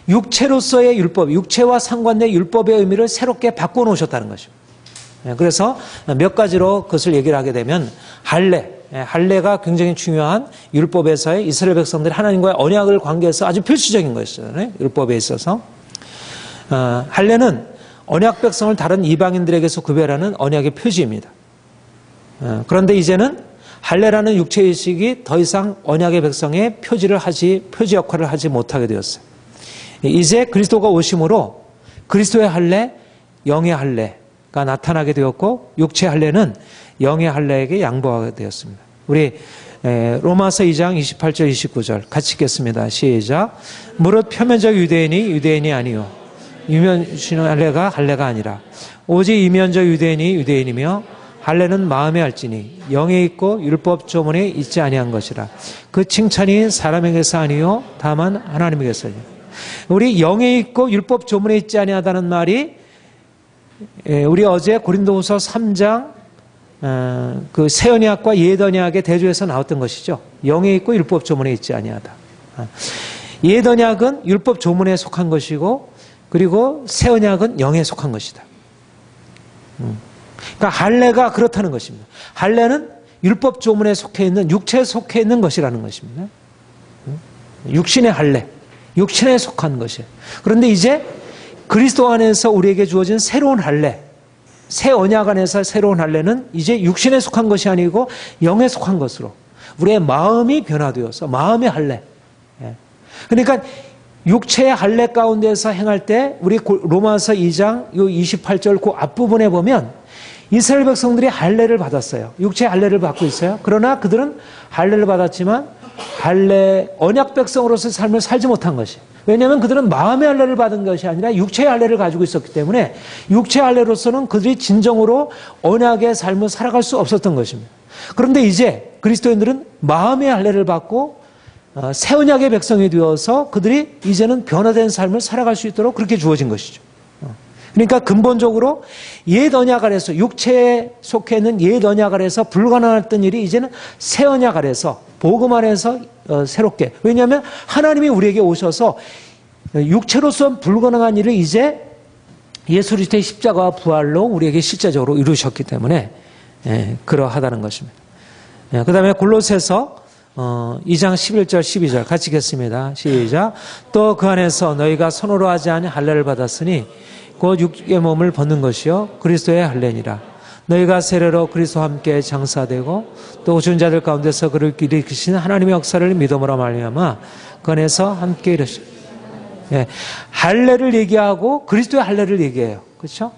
육체로서의 율법, 육체와 상관된 율법의 의미를 새롭게 바꿔놓으셨다는 것입니다. 그래서 몇 가지로 그것을 얘기를 하게 되면 할례가 굉장히 중요한 율법에서의 이스라엘 백성들이 하나님과의 언약을 관계해서 아주 필수적인 것이잖아요. 율법에 있어서. 할례는 언약 백성을 다른 이방인들에게서 구별하는 언약의 표지입니다. 그런데 이제는 할례라는 육체의식이 더 이상 언약의 백성의 표지 역할을 하지 못하게 되었어요. 이제 그리스도가 오심으로 그리스도의 할례, 영의 할례가 나타나게 되었고 육체 할례는 영의 할례에게 양보하게 되었습니다. 우리 로마서 2장 28절 29절 같이 읽겠습니다. 시작. 무릇 표면적 유대인이 아니요 이면적 할례가 아니라 오직 이면적 유대인이 유대인이며 할례는 마음에 할지니 영에 있고 율법 조문에 있지 아니한 것이라. 그 칭찬이 사람에게서 아니요 다만 하나님에게서니. 우리 영에 있고 율법 조문에 있지 아니하다는 말이 우리 어제 고린도후서 3장 그 새 언약과 옛 언약의 대조에서 나왔던 것이죠. 영에 있고 율법 조문에 있지 아니하다. 옛 언약은 율법 조문에 속한 것이고 그리고 새 언약은 영에 속한 것이다. 그러니까 할례가 그렇다는 것입니다. 할례는 율법 조문에 속해 있는 육체에 속해 있는 것이라는 것입니다. 육신의 할례, 육신에 속한 것이에요. 그런데 이제 그리스도 안에서 우리에게 주어진 새로운 할례, 새 언약 안에서 새로운 할례는 이제 육신에 속한 것이 아니고 영에 속한 것으로 우리의 마음이 변화되어서 마음의 할례. 그러니까 육체의 할례 가운데서 행할 때 우리 로마서 2장 28절 그 앞부분에 보면 이스라엘 백성들이 할례를 받았어요. 육체의 할례를 받고 있어요. 그러나 그들은 할례를 받았지만 언약 백성으로서의 삶을 살지 못한 것이. 왜냐하면 그들은 마음의 할례를 받은 것이 아니라 육체의 할례를 가지고 있었기 때문에 육체의 할례로서는 그들이 진정으로 언약의 삶을 살아갈 수 없었던 것입니다. 그런데 이제 그리스도인들은 마음의 할례를 받고 새 언약의 백성이 되어서 그들이 이제는 변화된 삶을 살아갈 수 있도록 그렇게 주어진 것이죠. 그러니까 근본적으로 옛 언약 아래서 육체에 속해 있는 옛 언약 아래서 불가능했던 일이 이제는 새 언약 아래서 복음 안에서 새롭게. 왜냐하면 하나님이 우리에게 오셔서 육체로서 불가능한 일을 이제 예수 그리스도의 십자가와 부활로 우리에게 실제적으로 이루셨기 때문에 그러하다는 것입니다. 그 다음에 골로새서 2장 11절 12절 같이 읽겠습니다. 시작. 또 그 안에서 너희가 손으로 하지 않은 할례를 받았으니 곧 육의 몸을 벗는 것이요 그리스도의 할례니라. 너희가 세례로 그리스도와 함께 장사되고 또 죽은 자들 가운데서 그를 일으키신 하나님의 역사를 믿음으로 말미암아 그 안에서 함께 이르시. 할례를 얘기하고 그리스도의 할례를 얘기해요. 그렇죠?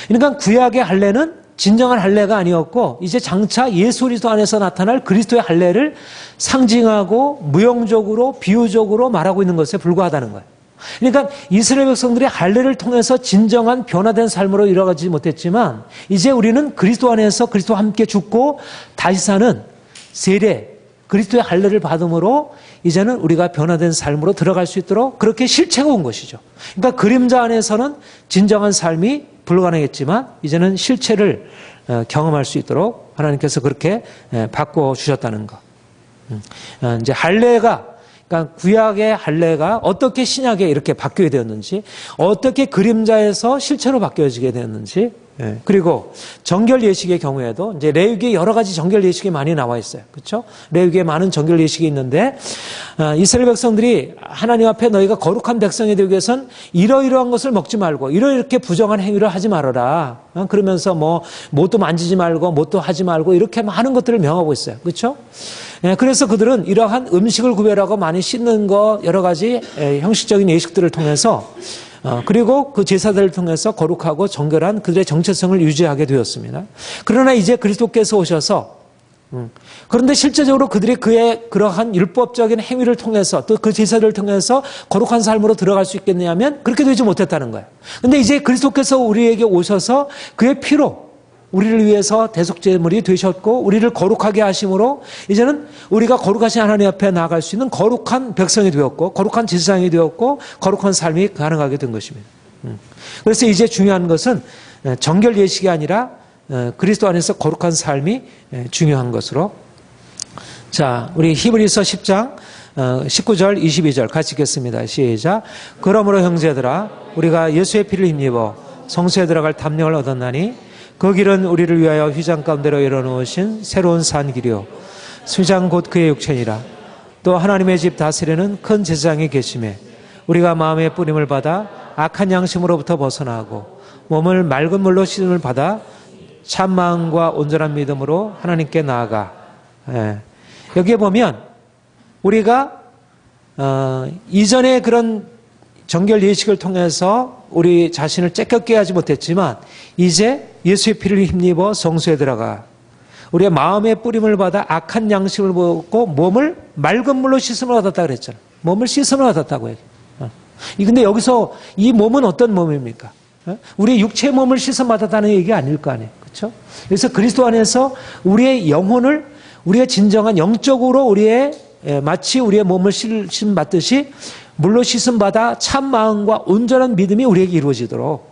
그러니까 구약의 할례는 진정한 할례가 아니었고 이제 장차 예수 그리스도 안에서 나타날 그리스도의 할례를 상징하고 무용적으로 비유적으로 말하고 있는 것에 불과하다는 거예요. 그러니까 이스라엘 백성들이 할례를 통해서 진정한 변화된 삶으로 이뤄가지 못했지만 이제 우리는 그리스도 안에서 그리스도와 함께 죽고 다시 사는 세례, 그리스도의 할례를 받음으로 이제는 우리가 변화된 삶으로 들어갈 수 있도록 그렇게 실체가 온 것이죠. 그러니까 그림자 안에서는 진정한 삶이 불가능했지만 이제는 실체를 경험할 수 있도록 하나님께서 그렇게 바꿔 주셨다는 것. 이제 할례가, 그러니까 구약의 할례가 어떻게 신약에 이렇게 바뀌게 되었는지, 어떻게 그림자에서 실체로 바뀌어지게 되었는지, 그리고 정결 예식의 경우에도 이제 레위기에 여러 가지 정결 예식이 많이 나와 있어요. 그렇죠? 레위기에 많은 정결 예식이 있는데 이스라엘 백성들이 하나님 앞에 너희가 거룩한 백성이 되기 위해서는 이러이러한 것을 먹지 말고 이렇게 부정한 행위를 하지 말아라. 그러면서 못도 만지지 말고 못도 하지 말고 이렇게 많은 것들을 명하고 있어요. 그렇죠? 그래서 그들은 이러한 음식을 구별하고 많이 씻는 거 여러 가지 형식적인 예식들을 통해서 그리고 그 제사들을 통해서 거룩하고 정결한 그들의 정체성을 유지하게 되었습니다. 그러나 이제 그리스도께서 오셔서 그런데 실제적으로 그들이 그의 그러한 율법적인 행위를 통해서 또 그 제사를 통해서 거룩한 삶으로 들어갈 수 있겠냐면 그렇게 되지 못했다는 거예요. 그런데 이제 그리스도께서 우리에게 오셔서 그의 피로 우리를 위해서 대속제물이 되셨고 우리를 거룩하게 하심으로 이제는 우리가 거룩하신 하나님 앞에 나아갈 수 있는 거룩한 백성이 되었고 거룩한 제사장이 되었고 거룩한 삶이 가능하게 된 것입니다. 그래서 이제 중요한 것은 정결 예식이 아니라 그리스도 안에서 거룩한 삶이 중요한 것으로. 자, 우리 히브리서 10장 19절 22절 같이 읽겠습니다. 시작. 그러므로 형제들아 우리가 예수의 피를 힘입어 성소에 들어갈 탐령을 얻었나니 그 길은 우리를 위하여 휘장 가운데로 열어놓으신 새로운 산 길이요 휘장 곧 그의 육체니라. 또 하나님의 집 다스리는 큰 제사장이 계심에 우리가 마음의 뿌림을 받아 악한 양심으로부터 벗어나고 몸을 맑은 물로 씻음을 받아 참 마음과 온전한 믿음으로 하나님께 나아가. 여기에 보면 우리가 이전에 그런 정결 예식을 통해서 우리 자신을 째껍게 하지 못했지만 이제 예수의 피를 힘입어 성소에 들어가 우리의 마음의 뿌림을 받아 악한 양심을 먹고 몸을 맑은 물로 씻음을 얻었다 그랬잖아. 몸을 씻음을 얻었다고 얘기해. 근데 여기서 이 몸은 어떤 몸입니까? 우리의 육체의 몸을 씻음 받았다는 얘기가 아닐 거 아니에요. 그렇죠? 그래서 그리스도 안에서 우리의 영혼을 우리의 진정한 영적으로 우리의 마치 우리의 몸을 씻음 받듯이 물로 씻음 받아 참 마음과 온전한 믿음이 우리에게 이루어지도록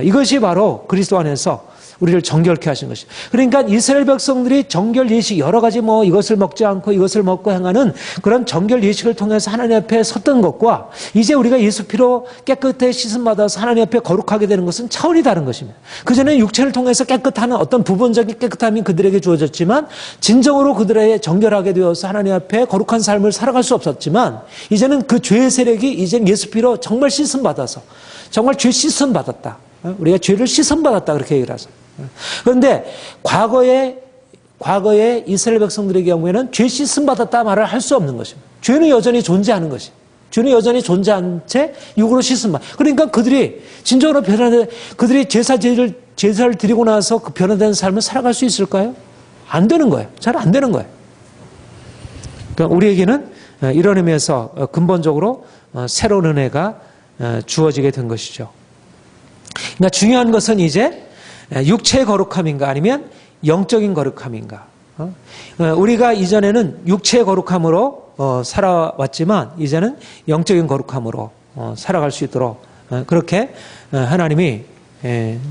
이것이 바로 그리스도 안에서 우리를 정결케 하신 것이죠. 그러니까 이스라엘 백성들이 정결 예식 여러 가지 이것을 먹지 않고 이것을 먹고 행하는 그런 정결 예식을 통해서 하나님 앞에 섰던 것과 이제 우리가 예수 피로 깨끗하게 씻음 받아서 하나님 앞에 거룩하게 되는 것은 차원이 다른 것입니다. 그전에 육체를 통해서 깨끗하는 어떤 부분적인 깨끗함이 그들에게 주어졌지만 진정으로 그들의 정결하게 되어서 하나님 앞에 거룩한 삶을 살아갈 수 없었지만 이제는 그 죄의 세력이 이제 예수 피로 정말 씻음 받아서 정말 죄 씻음 받았다. 우리가 죄를 씻음 받았다 그렇게 얘기를 하죠. 그런데 과거에 이스라엘 백성들의 경우에는 죄 씻음 받았다 말을 할 수 없는 것입니다. 죄는 여전히 존재하는 것입니다. 죄는 여전히 존재한 채 육으로 씻음 받. 그러니까 그들이 진정으로 변화된 그들이 제사를 드리고 나서 그 변화된 삶을 살아갈 수 있을까요? 안 되는 거예요. 잘 안 되는 거예요. 그러니까 우리에게는 이런 의미에서 근본적으로 새로운 은혜가 주어지게 된 것이죠. 그러니까 중요한 것은 이제 육체의 거룩함인가 아니면 영적인 거룩함인가. 우리가 이전에는 육체의 거룩함으로 살아왔지만 이제는 영적인 거룩함으로 살아갈 수 있도록 그렇게 하나님이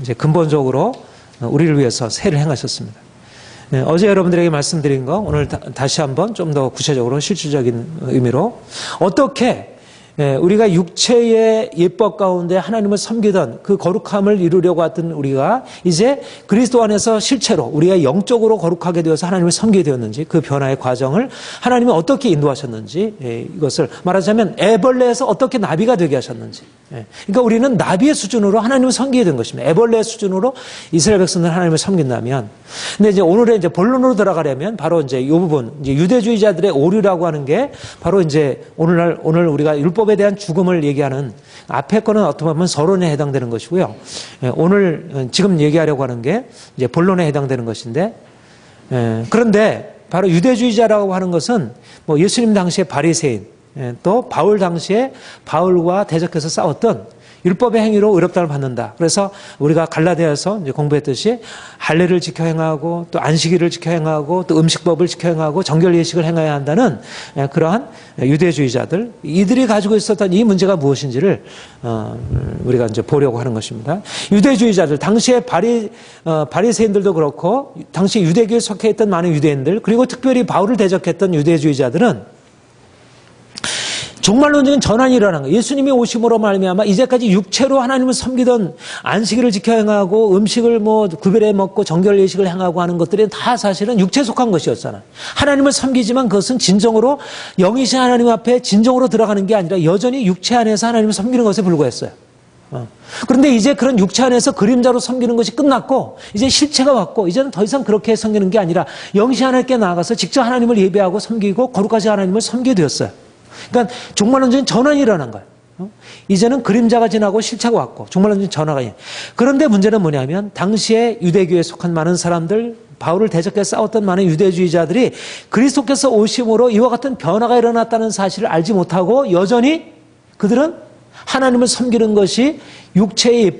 이제 근본적으로 우리를 위해서 세를 행하셨습니다. 어제 여러분들에게 말씀드린 거 오늘 다시 한번 좀 더 구체적으로 실질적인 의미로 어떻게 우리가 육체의 예법 가운데 하나님을 섬기던 그 거룩함을 이루려고 했던 우리가 이제 그리스도 안에서 실체로 우리가 영적으로 거룩하게 되어서 하나님을 섬기게 되었는지 그 변화의 과정을 하나님이 어떻게 인도하셨는지 이것을 말하자면 애벌레에서 어떻게 나비가 되게 하셨는지 그러니까 우리는 나비의 수준으로 하나님을 섬기게 된 것입니다. 애벌레의 수준으로 이스라엘 백성들 하나님을 섬긴다면 근데 이제 오늘의 이제 본론으로 들어가려면 바로 이제 이 부분 이제 유대주의자들의 오류라고 하는 게 바로 이제 오늘 우리가 율법에 율법에 대한 죽음을 얘기하는 앞에 거는 어떻게 보면 서론에 해당되는 것이고요. 오늘 지금 얘기하려고 하는 게 이제 본론에 해당되는 것인데, 그런데 바로 유대주의자라고 하는 것은 뭐 예수님 당시의 바리새인, 또 바울 당시에 바울과 대적해서 싸웠던 율법의 행위로 의롭다를 받는다. 그래서 우리가 갈라디아에서 이제 공부했듯이 할례를 지켜 행하고 또 안식일을 지켜 행하고 또 음식법을 지켜 행하고 정결 예식을 행해야 한다는 그러한 유대주의자들, 이들이 가지고 있었던 이 문제가 무엇인지를 우리가 이제 보려고 하는 것입니다. 유대주의자들, 당시에 바리새인들도 그렇고 당시 유대교에 속해 있던 많은 유대인들, 그리고 특별히 바울을 대적했던 유대주의자들은 종말론적인 전환이 일어난 거예요. 예수님이 오심으로 말미암아 이제까지 육체로 하나님을 섬기던 안식일을 지켜 행하고 음식을 뭐 구별해 먹고 정결 예식을 행하고 하는 것들이 다 사실은 육체에 속한 것이었잖아요. 하나님을 섬기지만 그것은 진정으로 영이신 하나님 앞에 진정으로 들어가는 게 아니라 여전히 육체 안에서 하나님을 섬기는 것에 불과했어요. 그런데 이제 그런 육체 안에서 그림자로 섬기는 것이 끝났고 이제 실체가 왔고 이제는 더 이상 그렇게 섬기는 게 아니라 영이신 하나님께 나아가서 직접 하나님을 예배하고 섬기고 거룩하신 하나님을 섬기게 되었어요. 그러니까 종말론적인 전환이 일어난 거예요. 이제는 그림자가 지나고 실체가 왔고 종말론적인 전화가. 그런데 문제는 뭐냐면 당시에 유대교에 속한 많은 사람들, 바울을 대적해서 싸웠던 많은 유대주의자들이 그리스도께서 오심으로 이와 같은 변화가 일어났다는 사실을 알지 못하고 여전히 그들은 하나님을 섬기는 것이 육체의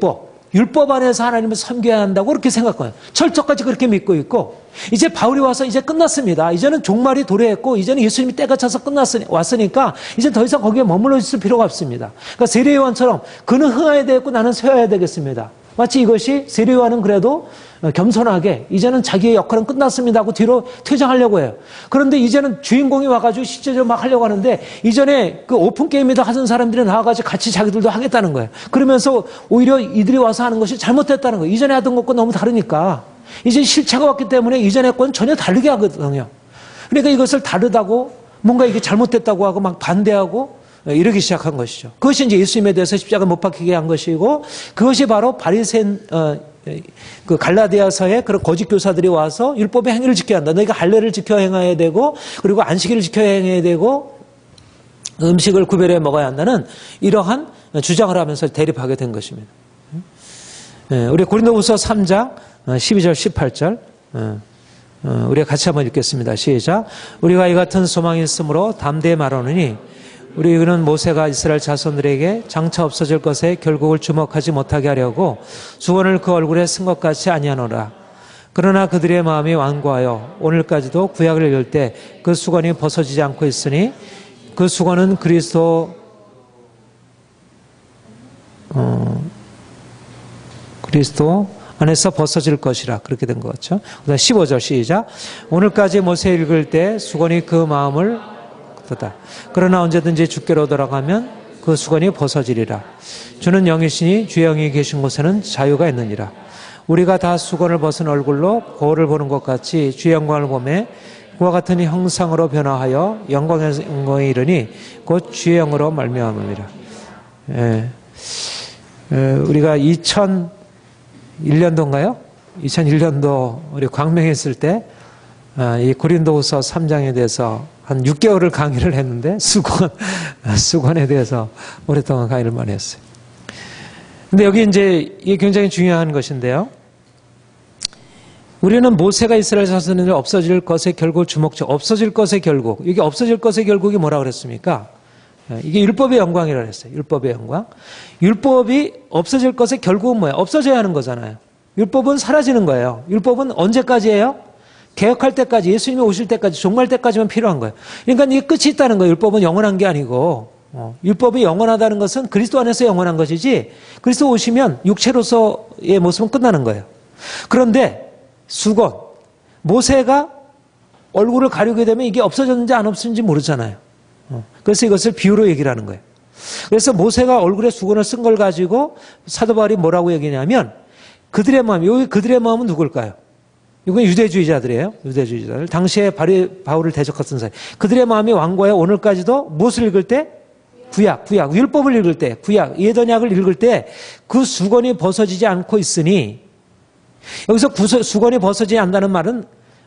율법 안에서 하나님을 섬겨야 한다고 그렇게 생각해요. 철저까지 그렇게 믿고 있고 이제 바울이 와서 이제 끝났습니다. 이제는 종말이 도래했고 이제는 예수님이 때가 차서 왔으니까 이제 더 이상 거기에 머물러 있을 필요가 없습니다. 그러니까 세례요한처럼 그는 흥하여야 되겠고 나는 쇠하여야 되겠습니다. 마치 이것이 세례요한은 그래도 겸손하게 이제는 자기의 역할은 끝났습니다 하고 뒤로 퇴장하려고 해요. 그런데 이제는 주인공이 와가지고 실제적으로 막 하려고 하는데 이전에 그 오픈게임에다 하던 사람들이 나와가지고 같이 자기들도 하겠다는 거예요. 그러면서 오히려 이들이 와서 하는 것이 잘못됐다는 거예요. 이전에 하던 것과 너무 다르니까. 이제 실체가 왔기 때문에 이전의 건 전혀 다르게 하거든요. 그러니까 이것을 다르다고 뭔가 이게 잘못됐다고 하고 막 반대하고 이러기 시작한 것이죠. 그것이 이제 예수님에 대해서 십자가 못 박히게 한 것이고 그것이 바로 바리새인 그 갈라디아서에 그런 거짓 교사들이 와서 율법의 행위를 지켜야 한다. 너희가 할례를 지켜 행해야 되고 그리고 안식일을 지켜 행해야 되고 음식을 구별해 먹어야 한다는 이러한 주장을 하면서 대립하게 된 것입니다. 우리 고린도후서 3장 12절 18절 우리가 같이 한번 읽겠습니다. 시작. 우리가 이 같은 소망이 있으므로 담대히 말하노니 우리는 모세가 이스라엘 자손들에게 장차 없어질 것에 결국을 주목하지 못하게 하려고 수건을 그 얼굴에 쓴 것 같이 아니하노라. 그러나 그들의 마음이 완고하여 오늘까지도 구약을 읽을 때 그 수건이 벗어지지 않고 있으니 그 수건은 그리스도 안에서 벗어질 것이라. 그렇게 된 것 같죠. 그다음 15절 시작. 오늘까지 모세 읽을 때 수건이 그 마음을 다. 그러나 언제든지 주께로 돌아가면 그 수건이 벗어지리라. 주는 영이시니 주의 영이 계신 곳에는 자유가 있느니라. 우리가 다 수건을 벗은 얼굴로 거울을 보는 것 같이 주의 영광을 보매 그와 같은 형상으로 변화하여 영광의 영광에 이르니 곧 주의 영으로 말미암음이라. 우리가 2001년도인가요? 2001년도 우리 광명에 있을 때 이 고린도후서 3장에 대해서 한 6개월을 강의를 했는데 수건에 대해서 오랫동안 강의를 많이 했어요. 근데 여기 이제 이게 굉장히 중요한 것인데요. 우리는 모세가 이스라엘 자손들을 없어질 것의 결국을 없어질 것의 결국. 이게 없어질 것의 결국이 뭐라고 그랬습니까? 이게 율법의 영광이라고 했어요. 율법의 영광. 율법이 없어질 것의 결국은 뭐예요? 없어져야 하는 거잖아요. 율법은 사라지는 거예요. 율법은 언제까지예요? 개혁할 때까지, 예수님이 오실 때까지, 종말 때까지만 필요한 거예요. 그러니까 이게 끝이 있다는 거예요. 율법은 영원한 게 아니고 율법이 영원하다는 것은 그리스도 안에서 영원한 것이지 그리스도 오시면 육체로서의 모습은 끝나는 거예요. 그런데 수건, 모세가 얼굴을 가리게 되면 이게 없어졌는지 안 없어졌는지 모르잖아요. 그래서 이것을 비유로 얘기를 하는 거예요. 그래서 모세가 얼굴에 수건을 쓴 걸 가지고 사도 바울이 뭐라고 얘기냐면 그들의 마음, 여기 그들의 마음은 누굴까요? 이건 유대주의자들이에요. 유대주의자들. 당시에 바울을 대적했던 사람. 그들의 마음이 완고하여 오늘까지도 무엇을 읽을 때? 구약. 율법을 읽을 때, 구약, 예언약을 읽을 때 그 수건이 벗어지지 않고 있으니 여기서 수건이 벗어지지 않는다는 말은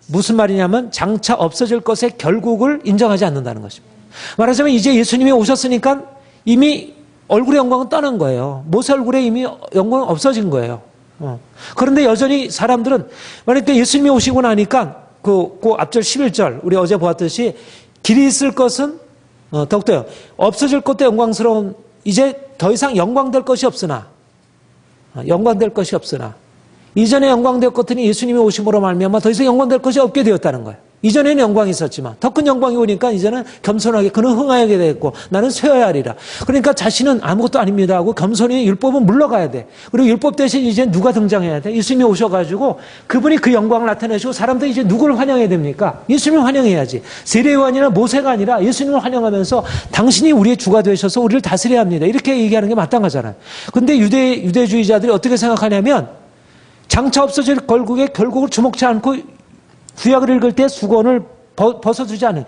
무슨 말이냐면 장차 없어질 것의 결국을 인정하지 않는다는 것입니다. 말하자면 이제 예수님이 오셨으니까 이미 얼굴의 영광은 떠난 거예요. 모세 얼굴에 이미 영광은 없어진 거예요. 그런데 여전히 사람들은 그러니까 예수님이 오시고 나니까 그 앞절 11절 우리 어제 보았듯이 길이 있을 것은 더욱더요. 없어질 것도 영광스러운 이제 더 이상 영광될 것이 없으나 이전에 영광되었거든요. 예수님이 오심으로 말미암아 더 이상 영광될 것이 없게 되었다는 거예요. 이전에는 영광이 있었지만 더 큰 영광이 오니까 이제는 겸손하게 그는 흥하게 되었고 나는 쇠어야 하리라. 그러니까 자신은 아무것도 아닙니다 하고 겸손히 율법은 물러가야 돼. 그리고 율법 대신 이제 누가 등장해야 돼? 예수님이 오셔가지고 그분이 그 영광을 나타내시고 사람들이 이제 누구를 환영해야 됩니까? 예수님을 환영해야지. 세례요한이나 모세가 아니라 예수님을 환영하면서 당신이 우리의 주가 되셔서 우리를 다스려야 합니다. 이렇게 얘기하는 게 마땅하잖아요. 근데 유대주의자들이 어떻게 생각하냐면 장차 없어질 걸국에 결국을 주목치 않고 구약을 읽을 때 수건을 벗어주지 않은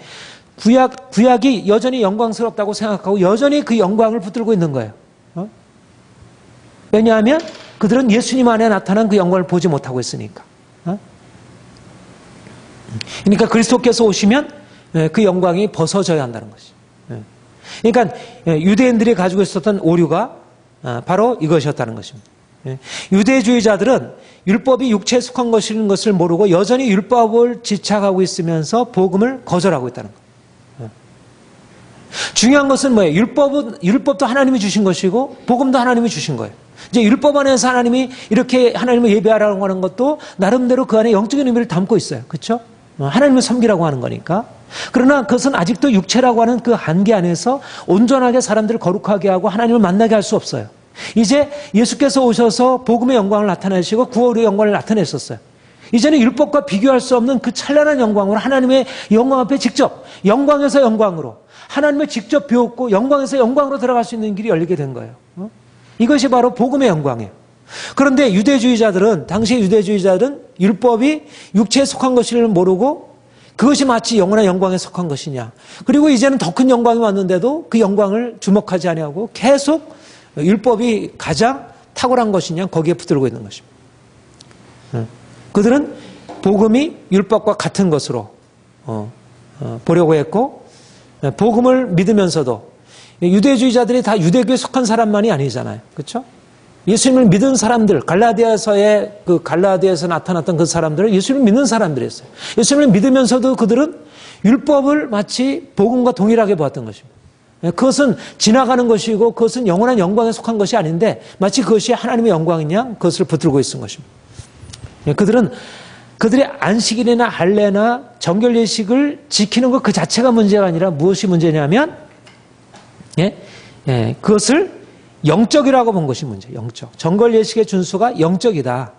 구약이 여전히 영광스럽다고 생각하고 여전히 그 영광을 붙들고 있는 거예요. 왜냐하면 그들은 예수님 안에 나타난 그 영광을 보지 못하고 있으니까. 그러니까 그리스도께서 오시면 그 영광이 벗어져야 한다는 것이죠. 그러니까 유대인들이 가지고 있었던 오류가 바로 이것이었다는 것입니다. 유대주의자들은 율법이 육체에 속한 것인 것을 모르고 여전히 율법을 지착하고 있으면서 복음을 거절하고 있다는 거예요. 중요한 것은 뭐예요? 율법도 하나님이 주신 것이고 복음도 하나님이 주신 거예요. 이제 율법 안에서 하나님이 이렇게 하나님을 예배하라고 하는 것도 나름대로 그 안에 영적인 의미를 담고 있어요. 그렇죠? 하나님을 섬기라고 하는 거니까. 그러나 그것은 아직도 육체라고 하는 그 한계 안에서 온전하게 사람들을 거룩하게 하고 하나님을 만나게 할 수 없어요. 이제 예수께서 오셔서 복음의 영광을 나타내시고 구원의 영광을 나타냈었어요. 이제는 율법과 비교할 수 없는 그 찬란한 영광으로 하나님의 영광 앞에 직접 영광에서 영광으로 하나님을 직접 배웠고 영광에서 영광으로 들어갈 수 있는 길이 열리게 된 거예요. 이것이 바로 복음의 영광이에요. 그런데 당시 유대주의자들은 율법이 육체에 속한 것을 모르고 그것이 마치 영원한 영광에 속한 것이냐. 그리고 이제는 더 큰 영광이 왔는데도 그 영광을 주목하지 아니하고 계속 율법이 가장 탁월한 것이냐 거기에 붙들고 있는 것입니다. 그들은 복음이 율법과 같은 것으로 보려고 했고 복음을 믿으면서도 유대주의자들이 다 유대교에 속한 사람만이 아니잖아요. 그렇죠? 예수님을 믿은 사람들, 갈라디아에서 나타났던 그 사람들은 예수님을 믿는 사람들이었어요. 예수님을 믿으면서도 그들은 율법을 마치 복음과 동일하게 보았던 것입니다. 그것은 지나가는 것이고 그것은 영원한 영광에 속한 것이 아닌데 마치 그것이 하나님의 영광이냐 그것을 붙들고 있는 것입니다. 그들의 안식일이나 할례나 정결예식을 지키는 것 그 자체가 문제가 아니라 무엇이 문제냐면 그것을 영적이라고 본 것이 문제예요. 영적. 정결예식의 준수가 영적이다.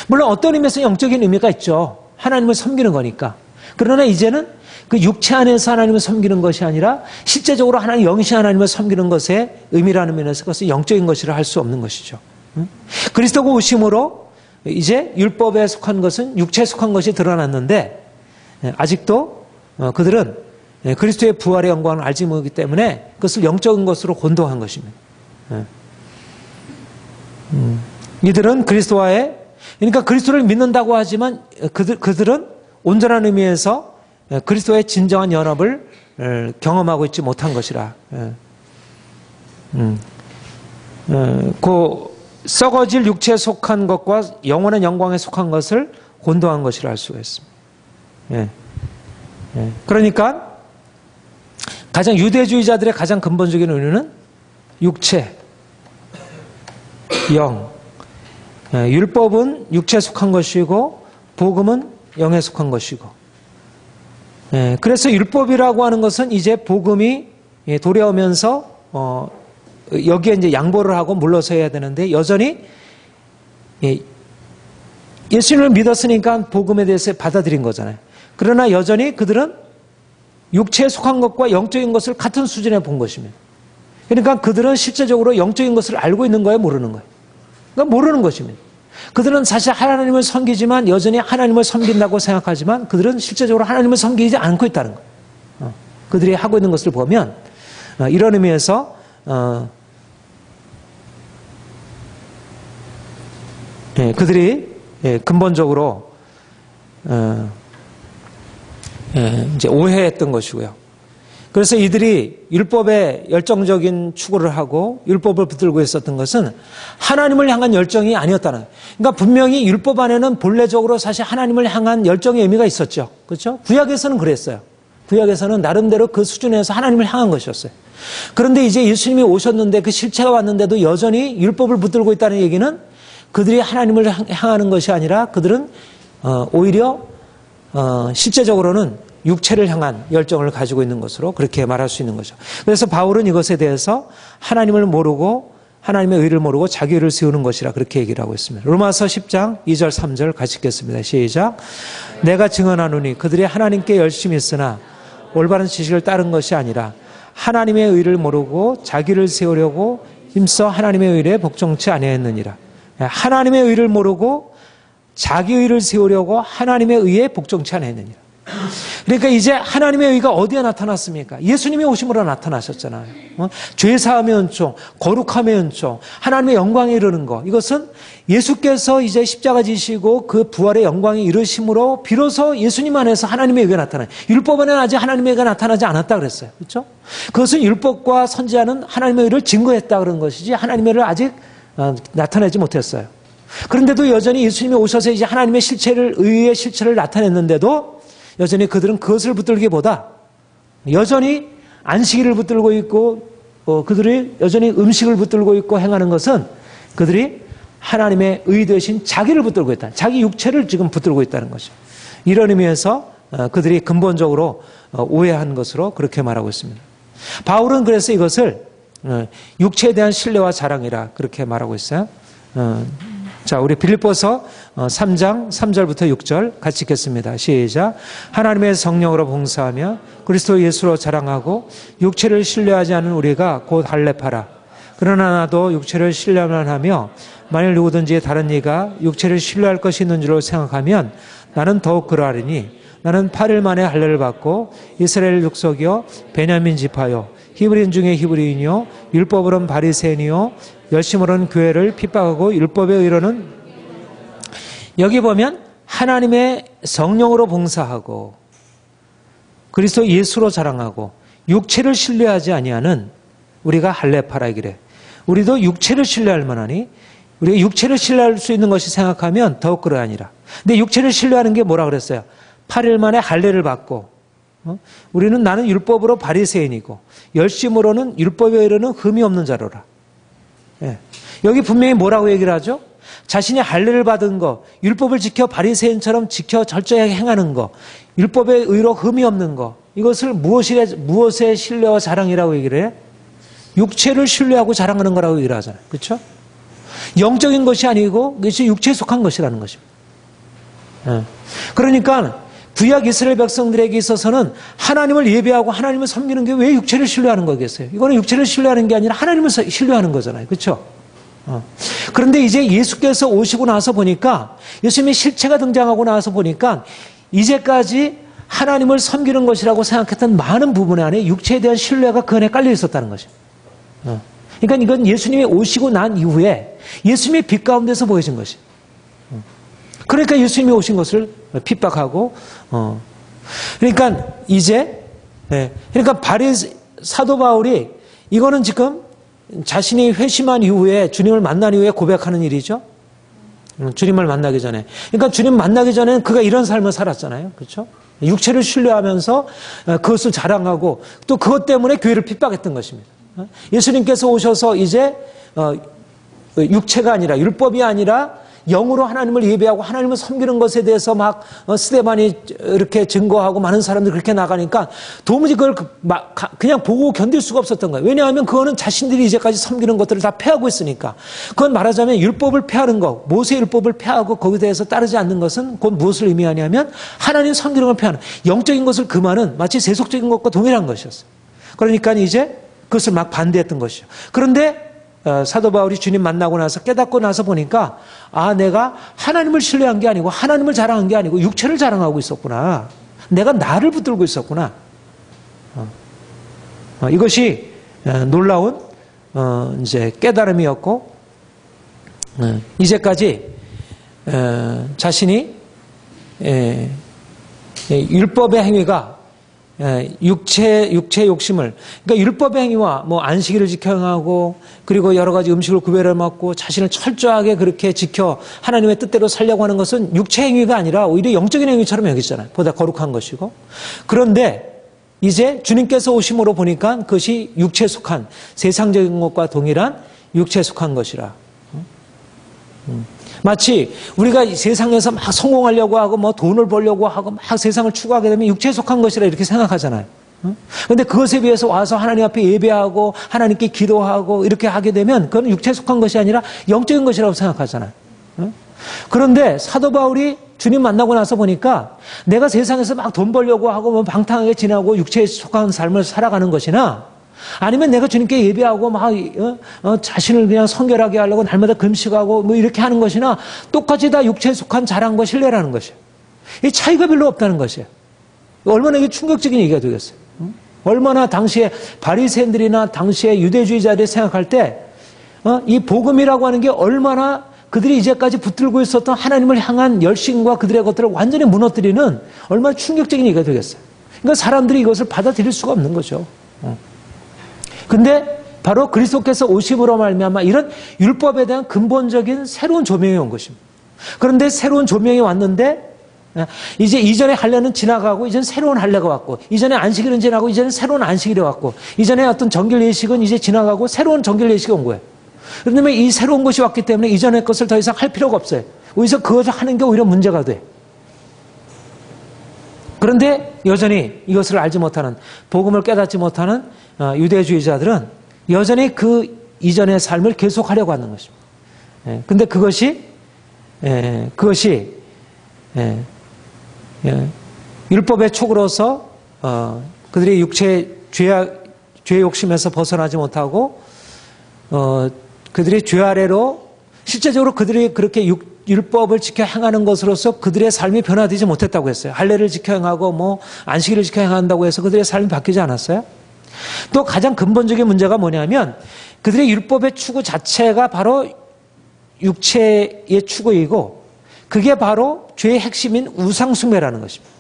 물론 어떤 의미에서 영적인 의미가 있죠. 하나님을 섬기는 거니까. 그러나 이제는 그 육체 안에서 하나님을 섬기는 것이 아니라 실제적으로 하나님 영신 하나님을 섬기는 것의 의미라는 면에서 그것은 영적인 것이라 할 수 없는 것이죠. 그리스도가 오심으로 이제 율법에 속한 것은 육체에 속한 것이 드러났는데 아직도 그들은 그리스도의 부활의 영광을 알지 못하기 때문에 그것을 영적인 것으로 혼동한 것입니다. 이들은 그러니까 그리스도를 믿는다고 하지만 그들은 온전한 의미에서 그리스도의 진정한 연합을 경험하고 있지 못한 것이라. 그 썩어질 육체에 속한 것과 영원한 영광에 속한 것을 혼동한 것이라 할 수가 있습니다. 그러니까 유대주의자들의 가장 근본적인 의미는 육체, 영. 율법은 육체에 속한 것이고 복음은 영에 속한 것이고. 그래서 율법이라고 하는 것은 이제 복음이 도래오면서 여기에 이제 양보를 하고 물러서야 되는데 여전히 예수님을 믿었으니까 복음에 대해서 받아들인 거잖아요. 그러나 여전히 그들은 육체에 속한 것과 영적인 것을 같은 수준에 본 것입니다. 그러니까 그들은 실제적으로 영적인 것을 알고 있는 거예요, 모르는 거예요? 그러니까 모르는 것입니다. 그들은 사실 하나님을 섬기지만 여전히 하나님을 섬긴다고 생각하지만 그들은 실제적으로 하나님을 섬기지 않고 있다는 거예요. 그들이 하고 있는 것을 보면 이런 의미에서 그들이 근본적으로 이제 오해했던 것이고요. 그래서 이들이 율법에 열정적인 추구를 하고 율법을 붙들고 있었던 것은 하나님을 향한 열정이 아니었다는 거예요. 그러니까 분명히 율법 안에는 본래적으로 사실 하나님을 향한 열정의 의미가 있었죠. 그렇죠? 구약에서는 그랬어요. 구약에서는 나름대로 그 수준에서 하나님을 향한 것이었어요. 그런데 이제 예수님이 오셨는데 그 실체가 왔는데도 여전히 율법을 붙들고 있다는 얘기는 그들이 하나님을 향하는 것이 아니라 그들은 오히려 실제적으로는 육체를 향한 열정을 가지고 있는 것으로 그렇게 말할 수 있는 거죠. 그래서 바울은 이것에 대해서 하나님을 모르고 하나님의 의를 모르고 자기 의를 세우는 것이라 그렇게 얘기를 하고 있습니다. 로마서 10장 2절 3절 같이 읽겠습니다. 시작. 내가 증언하노니 그들이 하나님께 열심히 있으나 올바른 지식을 따른 것이 아니라 하나님의 의를 모르고 자기를 세우려고 힘써 하나님의 의에 복종치 아니하였느니라. 하나님의 의를 모르고 자기 의를 세우려고 하나님의 의에 복종치 아니하였느니라. 그러니까 이제 하나님의 의가 어디에 나타났습니까? 예수님이 오심으로 나타나셨잖아요. 죄사함의 은총, 거룩함의 은총, 하나님의 영광에 이르는 것. 이것은 예수께서 이제 십자가 지시고 그 부활의 영광에 이르심으로 비로소 예수님 안에서 하나님의 의가 나타나요. 율법 안에는 아직 하나님의 의가 나타나지 않았다 그랬어요. 그렇죠? 그것은 율법과 선지자는 하나님의 의를 증거했다 그런 것이지 하나님의 의를 아직 나타내지 못했어요. 그런데도 여전히 예수님이 오셔서 이제 하나님의 의의 실체를 나타냈는데도 여전히 그들은 그것을 붙들기보다 여전히 안식일을 붙들고 있고 그들이 여전히 음식을 붙들고 있고 행하는 것은 그들이 하나님의 의 대신 자기를 붙들고 있다. 자기 육체를 지금 붙들고 있다는 것이죠. 이런 의미에서 그들이 근본적으로 오해한 것으로 그렇게 말하고 있습니다. 바울은 그래서 이것을 육체에 대한 신뢰와 자랑이라 그렇게 말하고 있어요. 자, 우리 빌립보서 3장 3절부터 6절 같이 읽겠습니다. 시작. 하나님의 성령으로 봉사하며 그리스도 예수로 자랑하고 육체를 신뢰하지 않은 우리가 곧 할례파라. 그러나 나도 육체를 신뢰만 하며 만일 누구든지 다른 이가 육체를 신뢰할 것이 있는 줄로 생각하면 나는 더욱 그러하리니 나는 8일 만에 할례를 받고 이스라엘 족속이요 베냐민 지파요 히브리인 중에 히브리인이요 율법으로는 바리새인이요 열심으로는 교회를 핍박하고 율법에 의로는 여기 보면 하나님의 성령으로 봉사하고 그리스도 예수로 자랑하고 육체를 신뢰하지 아니하는 우리가 할례파라기래. 우리도 육체를 신뢰할 만하니 우리가 육체를 신뢰할 수 있는 것이 생각하면 더욱 그러하니라. 근데 육체를 신뢰하는 게 뭐라 그랬어요? 8일 만에 할례를 받고 우리는 나는 율법으로 바리새인이고 열심으로는 율법에 의로는 흠이 없는 자로라. 예. 여기 분명히 뭐라고 얘기를 하죠? 자신이 할례를 받은 거, 율법을 지켜 바리새인처럼 지켜 철저하게 행하는 거, 율법의 의로 흠이 없는 거, 이것을 무엇의 신뢰와 자랑이라고 얘기를 해요? 육체를 신뢰하고 자랑하는 거라고 얘기를 하잖아요. 그렇죠? 영적인 것이 아니고 그것이 육체에 속한 것이라는 것입니다. 예. 그러니까 구약 이스라엘 백성들에게 있어서는 하나님을 예배하고 하나님을 섬기는 게 왜 육체를 신뢰하는 거겠어요? 이거는 육체를 신뢰하는 게 아니라 하나님을 신뢰하는 거잖아요. 그렇죠? 그런데 이제 예수께서 오시고 나서 보니까 예수님의 실체가 등장하고 나서 보니까 이제까지 하나님을 섬기는 것이라고 생각했던 많은 부분 안에 육체에 대한 신뢰가 그 안에 깔려 있었다는 거죠. 그러니까 이건 예수님이 오시고 난 이후에 예수님의 빛 가운데서 보여진 것이. 그러니까 예수님이 오신 것을 핍박하고, 그러니까 이제, 그러니까 사도 바울이 이거는 지금 자신이 회심한 이후에 주님을 만난 이후에 고백하는 일이죠. 주님을 만나기 전에. 그러니까 주님 만나기 전에는 그가 이런 삶을 살았잖아요. 그렇죠? 육체를 신뢰하면서 그것을 자랑하고 또 그것 때문에 교회를 핍박했던 것입니다. 예수님께서 오셔서 이제 육체가 아니라 율법이 아니라 영으로 하나님을 예배하고 하나님을 섬기는 것에 대해서 막 스데반이 이렇게 증거하고 많은 사람들이 그렇게 나가니까 도무지 그걸 그냥 보고 견딜 수가 없었던 거예요. 왜냐하면 그거는 자신들이 이제까지 섬기는 것들을 다 폐하고 있으니까. 그건 말하자면 율법을 폐하는 것, 모세 율법을 폐하고 거기에 대해서 따르지 않는 것은 곧 무엇을 의미하냐면 하나님 섬기는 걸 폐하는 영적인 것을 금하는 마치 세속적인 것과 동일한 것이었어요. 그러니까 이제 그것을 막 반대했던 것이죠. 그런데 사도 바울이 주님 만나고 나서 깨닫고 나서 보니까 내가 하나님을 신뢰한 게 아니고 하나님을 자랑한 게 아니고 육체를 자랑하고 있었구나. 내가 나를 붙들고 있었구나. 이것이 놀라운 이제 깨달음이었고 이제까지 자신이 율법의 행위가 육체 욕심을, 그러니까 율법의 행위와 뭐 안식일을 지켜 행하고 그리고 여러 가지 음식을 구별해 먹고 자신을 철저하게 그렇게 지켜 하나님의 뜻대로 살려고 하는 것은 육체 행위가 아니라 오히려 영적인 행위처럼 여기잖아요. 보다 거룩한 것이고. 그런데 이제 주님께서 오심으로 보니까 그것이 육체에 속한 세상적인 것과 동일한 육체에 속한 것이라. 마치 우리가 세상에서 막 성공하려고 하고 뭐 돈을 벌려고 하고 막 세상을 추구하게 되면 육체에 속한 것이라 이렇게 생각하잖아요. 그런데 그것에 비해서 와서 하나님 앞에 예배하고 하나님께 기도하고 이렇게 하게 되면 그건 육체에 속한 것이 아니라 영적인 것이라고 생각하잖아요. 그런데 사도 바울이 주님 만나고 나서 보니까 내가 세상에서 막 돈 벌려고 하고 뭐 방탕하게 지나고 육체에 속한 삶을 살아가는 것이나 아니면 내가 주님께 예배하고 막 자신을 그냥 성결하게 하려고 날마다 금식하고 뭐 이렇게 하는 것이나 똑같이 다 육체에 속한 자랑과 신뢰라는 것이에요. 이 차이가 별로 없다는 것이에요. 얼마나 이게 충격적인 얘기가 되겠어요. 얼마나 당시에 바리새인들이나 당시에 유대주의자들이 생각할 때 이 복음이라고 하는 게 얼마나 그들이 이제까지 붙들고 있었던 하나님을 향한 열심과 그들의 것들을 완전히 무너뜨리는 얼마나 충격적인 얘기가 되겠어요. 그러니까 사람들이 이것을 받아들일 수가 없는 거죠. 근데 바로 그리스도께서 오심으로 말미암아 이런 율법에 대한 근본적인 새로운 조명이 온 것입니다. 그런데 새로운 조명이 왔는데 이제 이전의 할례는 지나가고 이제는 새로운 할례가 왔고 이전에 안식일은 지나고 이제는 새로운 안식일이 왔고 이전에 어떤 정결 예식은 이제 지나가고 새로운 정결 예식이 온 거예요. 그런데 이 새로운 것이 왔기 때문에 이전의 것을 더 이상 할 필요가 없어요. 오히려 그것을 하는 게 오히려 문제가 돼. 그런데 여전히 이것을 알지 못하는 복음을 깨닫지 못하는 유대주의자들은 여전히 그 이전의 삶을 계속하려고 하는 것입니다. 그런데 그것이 율법의 촉으로서 그들의 육체의 죄 욕심에서 벗어나지 못하고 그들이 죄 아래로 실제적으로 그들이 그렇게 율법을 지켜 행하는 것으로서 그들의 삶이 변화되지 못했다고 했어요. 할례를 지켜 행하고 뭐 안식일을 지켜 행한다고 해서 그들의 삶이 바뀌지 않았어요. 또 가장 근본적인 문제가 뭐냐면 그들의 율법의 추구 자체가 바로 육체의 추구이고 그게 바로 죄의 핵심인 우상숭배라는 것입니다.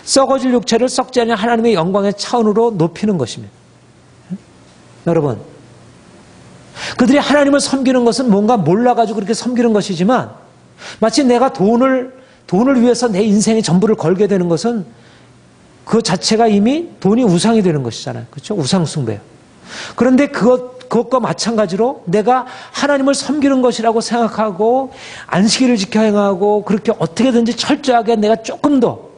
썩어질 육체를 썩지 않은 하나님의 영광의 차원으로 높이는 것입니다. 여러분, 그들이 하나님을 섬기는 것은 뭔가 몰라가지고 그렇게 섬기는 것이지만 마치 내가 돈을 위해서 내 인생의 전부를 걸게 되는 것은 그 자체가 이미 돈이 우상이 되는 것이잖아요. 그렇죠? 우상숭배요. 그런데 그것과 마찬가지로 내가 하나님을 섬기는 것이라고 생각하고 안식일을 지켜 행하고 그렇게 어떻게든지 철저하게 내가 조금 더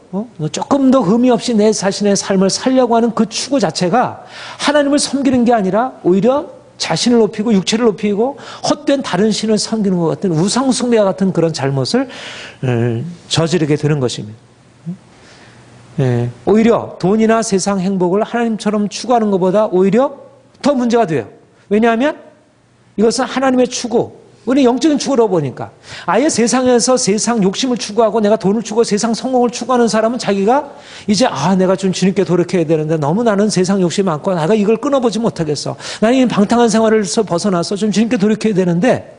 흠이 없이 내 자신의 삶을 살려고 하는 그 추구 자체가 하나님을 섬기는 게 아니라 오히려 자신을 높이고 육체를 높이고 헛된 다른 신을 섬기는 것 같은 우상숭배와 같은 그런 잘못을 저지르게 되는 것입니다. 오히려 돈이나 세상 행복을 하나님처럼 추구하는 것보다 오히려 더 문제가 돼요. 왜냐하면 이것은 하나님의 추구, 우리 영적인 추구로 보니까 아예 세상에서 세상 욕심을 추구하고 내가 돈을 추구하고 세상 성공을 추구하는 사람은 자기가 이제 내가 좀 주님께 돌이켜야 되는데 너무 나는 세상 욕심이 많고 내가 이걸 끊어보지 못하겠어. 나는 이 방탕한 생활에서 벗어나서 좀 주님께 돌이켜야 되는데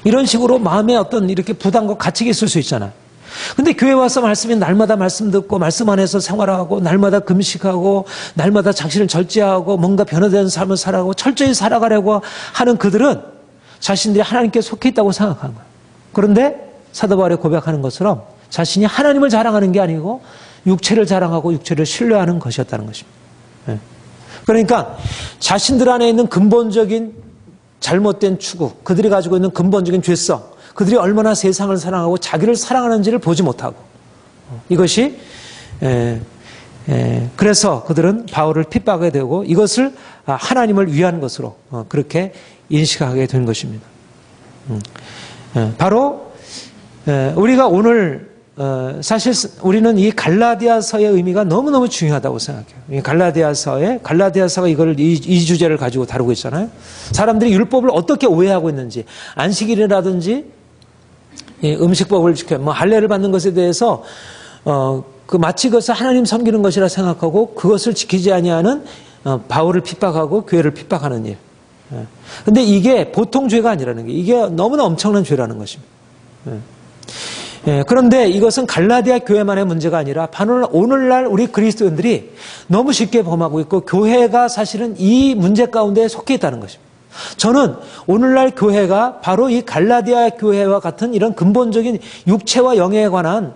이런 식으로 마음에 어떤 이렇게 부담과 가책이 있을 수 있잖아요. 근데 교회 와서 말씀이 날마다 말씀 듣고 말씀 안에서 생활하고 날마다 금식하고 날마다 자신을 절제하고 뭔가 변화되는 삶을 살아가고 철저히 살아가려고 하는 그들은 자신들이 하나님께 속해 있다고 생각하는 거예요. 그런데 사도 바울이 고백하는 것처럼 자신이 하나님을 자랑하는 게 아니고 육체를 자랑하고 육체를 신뢰하는 것이었다는 것입니다. 그러니까 자신들 안에 있는 근본적인 잘못된 추구, 그들이 가지고 있는 근본적인 죄성, 그들이 얼마나 세상을 사랑하고 자기를 사랑하는지를 보지 못하고 이것이 그래서 그들은 바울을 핍박하게 되고 이것을 하나님을 위한 것으로 그렇게 인식하게 된 것입니다. 바로 우리가 오늘 사실 우리는 이 갈라디아서의 의미가 너무너무 중요하다고 생각해요. 이 갈라디아서가 이 주제를 가지고 다루고 있잖아요. 사람들이 율법을 어떻게 오해하고 있는지, 안식일이라든지 음식법을 지켜 할례를 받는 것에 대해서 마치 그것을 하나님 섬기는 것이라 생각하고 그것을 지키지 아니하는 바울을 핍박하고 교회를 핍박하는 일. 그런데 이게 보통 죄가 아니라는 게 이게 너무나 엄청난 죄라는 것입니다. 그런데 이것은 갈라디아 교회만의 문제가 아니라 오늘날 우리 그리스도인들이 너무 쉽게 범하고 있고 교회가 사실은 이 문제 가운데 속해 있다는 것입니다. 저는 오늘날 교회가 바로 이 갈라디아 교회와 같은 이런 근본적인 육체와 영에 관한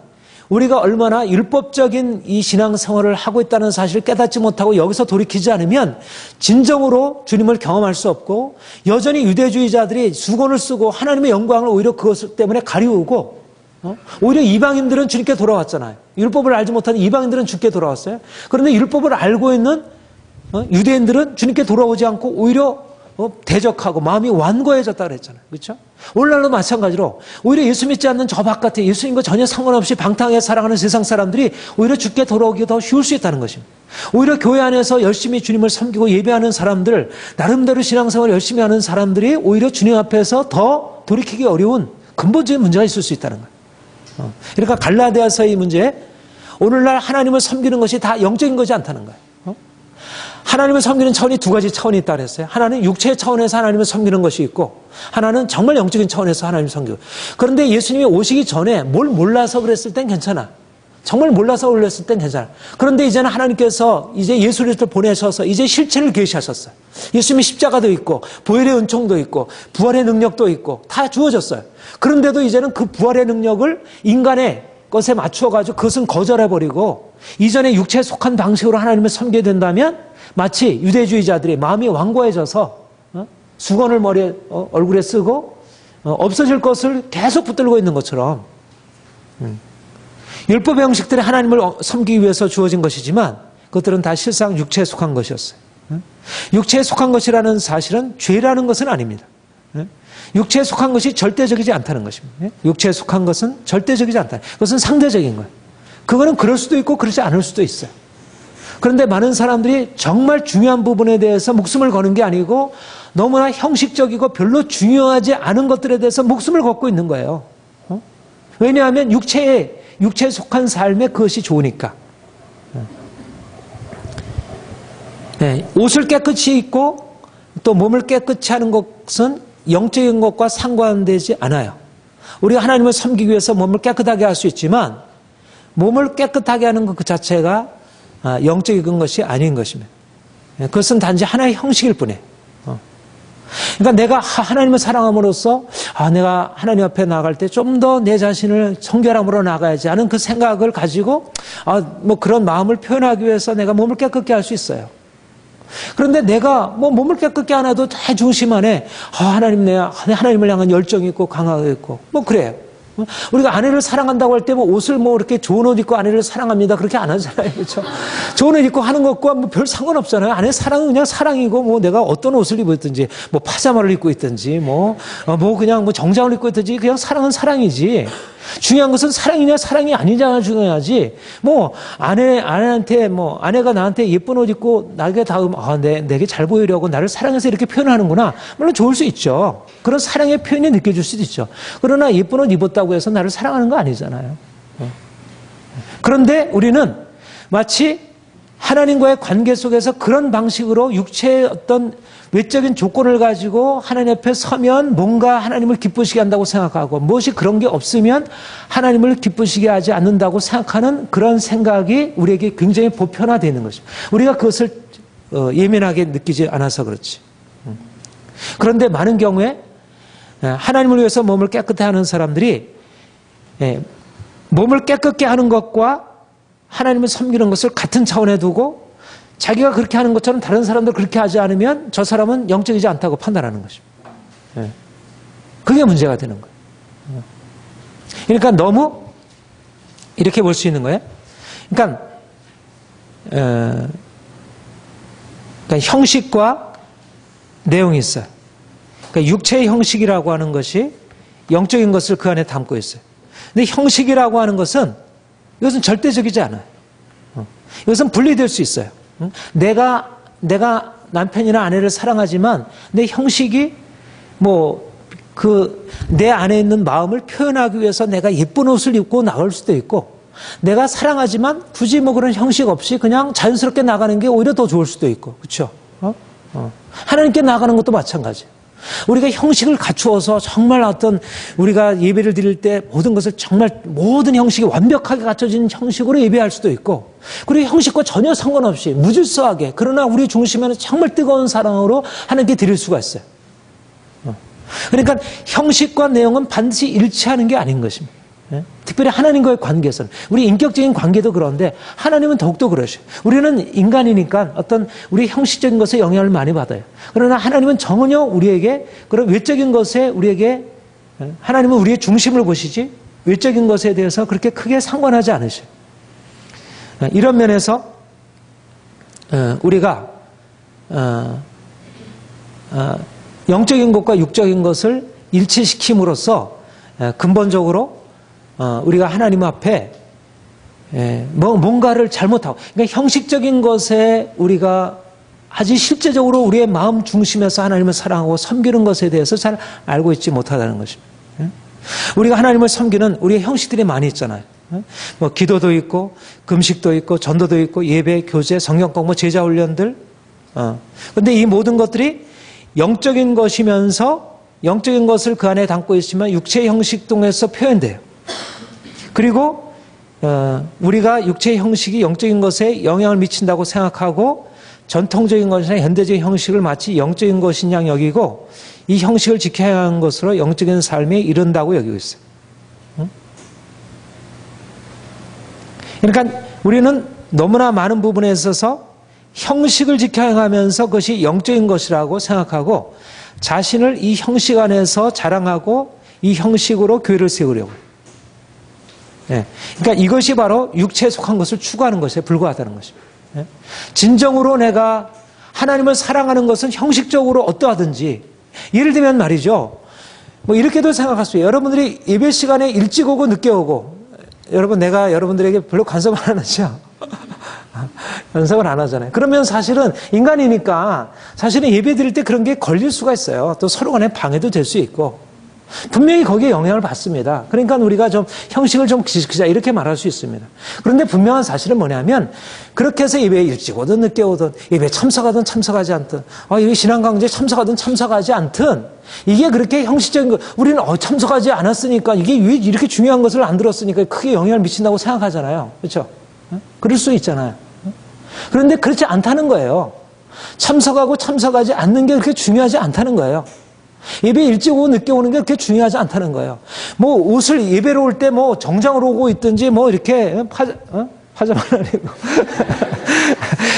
우리가 얼마나 율법적인 이 신앙생활을 하고 있다는 사실을 깨닫지 못하고 여기서 돌이키지 않으면 진정으로 주님을 경험할 수 없고 여전히 유대주의자들이 수건을 쓰고 하나님의 영광을 오히려 그것 때문에 가리우고 오히려 이방인들은 주님께 돌아왔잖아요. 율법을 알지 못하는 이방인들은 주님께 돌아왔어요. 그런데 율법을 알고 있는 유대인들은 주님께 돌아오지 않고 오히려 대적하고 마음이 완고해졌다 그랬잖아요. 그렇죠? 오늘날도 마찬가지로 오히려 예수 믿지 않는 저 바깥에 예수님과 전혀 상관없이 방탕하게 살아가는 세상 사람들이 오히려 주께 돌아오기 더 쉬울 수 있다는 것입니다. 오히려 교회 안에서 열심히 주님을 섬기고 예배하는 사람들, 나름대로 신앙생활을 열심히 하는 사람들이 오히려 주님 앞에서 더 돌이키기 어려운 근본적인 문제가 있을 수 있다는 거예요. 그러니까 갈라디아서의 문제, 오늘날 하나님을 섬기는 것이 다 영적인 것이 않다는 거예요. 하나님을 섬기는 차원이 두 가지 차원이 있다 그랬어요. 하나는 육체의 차원에서 하나님을 섬기는 것이 있고 하나는 정말 영적인 차원에서 하나님을 섬기고. 그런데 예수님이 오시기 전에 뭘 몰라서 그랬을 땐 괜찮아. 정말 몰라서 올렸을 땐 괜찮아. 그런데 이제는 하나님께서 이제 예수 그리스도를 보내셔서 이제 실체를 계시하셨어요. 예수님이 십자가도 있고 보혈의 은총도 있고 부활의 능력도 있고 다 주어졌어요. 그런데도 이제는 그 부활의 능력을 인간의 것에 맞춰가지고 그것은 거절해버리고 이전에 육체에 속한 방식으로 하나님을 섬기게 된다면 마치 유대주의자들이 마음이 완고해져서 수건을 머리에 얼굴에 쓰고 없어질 것을 계속 붙들고 있는 것처럼 율법의 형식들이 하나님을 섬기기 위해서 주어진 것이지만 그것들은 다 실상 육체에 속한 것이었어요. 육체에 속한 것이라는 사실은 죄라는 것은 아닙니다. 육체에 속한 것이 절대적이지 않다는 것입니다. 육체에 속한 것은 절대적이지 않다. 그것은 상대적인 거예요. 그거는 그럴 수도 있고 그렇지 않을 수도 있어요. 그런데 많은 사람들이 정말 중요한 부분에 대해서 목숨을 거는 게 아니고 너무나 형식적이고 별로 중요하지 않은 것들에 대해서 목숨을 걷고 있는 거예요. 왜냐하면 육체에 속한 삶에 그것이 좋으니까. 네, 옷을 깨끗이 입고 또 몸을 깨끗이 하는 것은 영적인 것과 상관되지 않아요. 우리가 하나님을 섬기기 위해서 몸을 깨끗하게 할 수 있지만 몸을 깨끗하게 하는 것 그 자체가 영적인 것이 아닌 것입니다. 그것은 단지 하나의 형식일 뿐이에요. 그러니까 내가 하나님을 사랑함으로써 내가 하나님 앞에 나갈 때 좀 더 내 자신을 성결함으로 나가야지 하는 그 생각을 가지고 뭐 그런 마음을 표현하기 위해서 내가 몸을 깨끗게 할 수 있어요. 그런데 내가 뭐 몸을 깨끗게 안 해도 다 중심 안에 하나님을 향한 열정이 있고 강하게 있고 뭐 그래요. 우리가 아내를 사랑한다고 할 때 뭐 옷을 뭐 이렇게 좋은 옷 입고 아내를 사랑합니다 그렇게 안 하잖아요. 그렇죠? 좋은 옷 입고 하는 것과 뭐 별 상관없잖아요. 아내 사랑은 그냥 사랑이고 뭐 내가 어떤 옷을 입고 있든지 뭐 파자마를 입고 있든지 뭐 그냥 뭐 정장을 입고 있든지 그냥 사랑은 사랑이지. 중요한 것은 사랑이냐 사랑이 아니냐가 중요하지. 뭐 아내한테 뭐 아내가 나한테 예쁜 옷 입고 나에게 닿으면 내게 잘 보이려고 나를 사랑해서 이렇게 표현하는구나. 물론 좋을 수 있죠. 그런 사랑의 표현이 느껴질 수도 있죠. 그러나 예쁜 옷 입었다고 해서 나를 사랑하는 거 아니잖아요. 그런데 우리는 마치 하나님과의 관계 속에서 그런 방식으로 육체의 어떤 외적인 조건을 가지고 하나님 앞에 서면 뭔가 하나님을 기쁘시게 한다고 생각하고 무엇이 그런 게 없으면 하나님을 기쁘시게 하지 않는다고 생각하는 그런 생각이 우리에게 굉장히 보편화되는 것입니다. 우리가 그것을 예민하게 느끼지 않아서 그렇지. 그런데 많은 경우에 하나님을 위해서 몸을 깨끗하게 하는 사람들이 몸을 깨끗게 하는 것과 하나님을 섬기는 것을 같은 차원에 두고 자기가 그렇게 하는 것처럼 다른 사람들 그렇게 하지 않으면 저 사람은 영적이지 않다고 판단하는 것입니다. 그게 문제가 되는 거예요. 그러니까 너무 이렇게 볼 수 있는 거예요. 그러니까 형식과 내용이 있어요. 그러니까 육체의 형식이라고 하는 것이 영적인 것을 그 안에 담고 있어요. 근데 형식이라고 하는 것은 이것은 절대적이지 않아요. 이것은 분리될 수 있어요. 내가 남편이나 아내를 사랑하지만 내 형식이 내 안에 있는 마음을 표현하기 위해서 내가 예쁜 옷을 입고 나갈 수도 있고 내가 사랑하지만 굳이 뭐 그런 형식 없이 그냥 자연스럽게 나가는 게 오히려 더 좋을 수도 있고 그렇죠? 하나님께 나가는 것도 마찬가지예요. 우리가 형식을 갖추어서 정말 어떤 우리가 예배를 드릴 때 모든 것을 정말 모든 형식이 완벽하게 갖춰진 형식으로 예배할 수도 있고, 그리고 형식과 전혀 상관없이 무질서하게, 그러나 우리 중심에는 정말 뜨거운 사랑으로 하나님께 드릴 수가 있어요. 그러니까 형식과 내용은 반드시 일치하는 게 아닌 것입니다. 특별히 하나님과의 관계에서는, 우리 인격적인 관계도 그런데 하나님은 더욱더 그러셔요. 우리는 인간이니까 어떤 우리 형식적인 것에 영향을 많이 받아요. 그러나 하나님은 전혀 우리에게 그런 외적인 것에 우리에게, 하나님은 우리의 중심을 보시지 외적인 것에 대해서 그렇게 크게 상관하지 않으셔요. 이런 면에서 우리가 영적인 것과 육적인 것을 일치시킴으로써 근본적으로 우리가 하나님 앞에 뭔가를 잘못하고, 그러니까 형식적인 것에 우리가 아주 실제적으로 우리의 마음 중심에서 하나님을 사랑하고 섬기는 것에 대해서 잘 알고 있지 못하다는 것입니다. 우리가 하나님을 섬기는 우리의 형식들이 많이 있잖아요. 뭐 기도도 있고 금식도 있고 전도도 있고 예배, 교제, 성경 공부, 제자 훈련들. 그런데 이 모든 것들이 영적인 것이면서 영적인 것을 그 안에 담고 있으면 육체의 형식 통해서 표현돼요. 그리고 우리가 육체의 형식이 영적인 것에 영향을 미친다고 생각하고 전통적인 것이나 현대적인 형식을 마치 영적인 것인 양 여기고 이 형식을 지켜야 하는 것으로 영적인 삶에 이른다고 여기고 있어요. 그러니까 우리는 너무나 많은 부분에 있어서 형식을 지켜가면서 그것이 영적인 것이라고 생각하고 자신을 이 형식 안에서 자랑하고 이 형식으로 교회를 세우려고. 그러니까 이것이 바로 육체에 속한 것을 추구하는 것에 불과하다는 것입니다. 진정으로 내가 하나님을 사랑하는 것은 형식적으로 어떠하든지, 예를 들면 말이죠, 뭐 이렇게도 생각할 수 있어요. 여러분들이 예배 시간에 일찍 오고 늦게 오고, 여러분 내가 여러분들에게 별로 간섭을 안 하죠. 연습을 안 하잖아요. 그러면 사실은 인간이니까 사실은 예배 드릴 때 그런 게 걸릴 수가 있어요. 또 서로 간에 방해도 될 수 있고 분명히 거기에 영향을 받습니다. 그러니까 우리가 좀 형식을 좀 지키자 이렇게 말할 수 있습니다. 그런데 분명한 사실은 뭐냐면 그렇게 해서 예배에 일찍 오든 늦게 오든 예배에 참석하든 참석하지 않든 예배 신앙강좌에 참석하든 참석하지 않든 이게 그렇게 형식적인 거, 우리는 참석하지 않았으니까 이게 왜 이렇게 중요한 것을 안 들었으니까 크게 영향을 미친다고 생각하잖아요. 그렇죠? 그럴 수 있잖아요. 그런데 그렇지 않다는 거예요. 참석하고 참석하지 않는 게 그렇게 중요하지 않다는 거예요. 예배 일찍 오고 늦게 오는 게 그렇게 중요하지 않다는 거예요. 뭐 옷을 예배로 올 때 뭐 정장으로 오고 있든지 뭐 이렇게 파자마를 아니고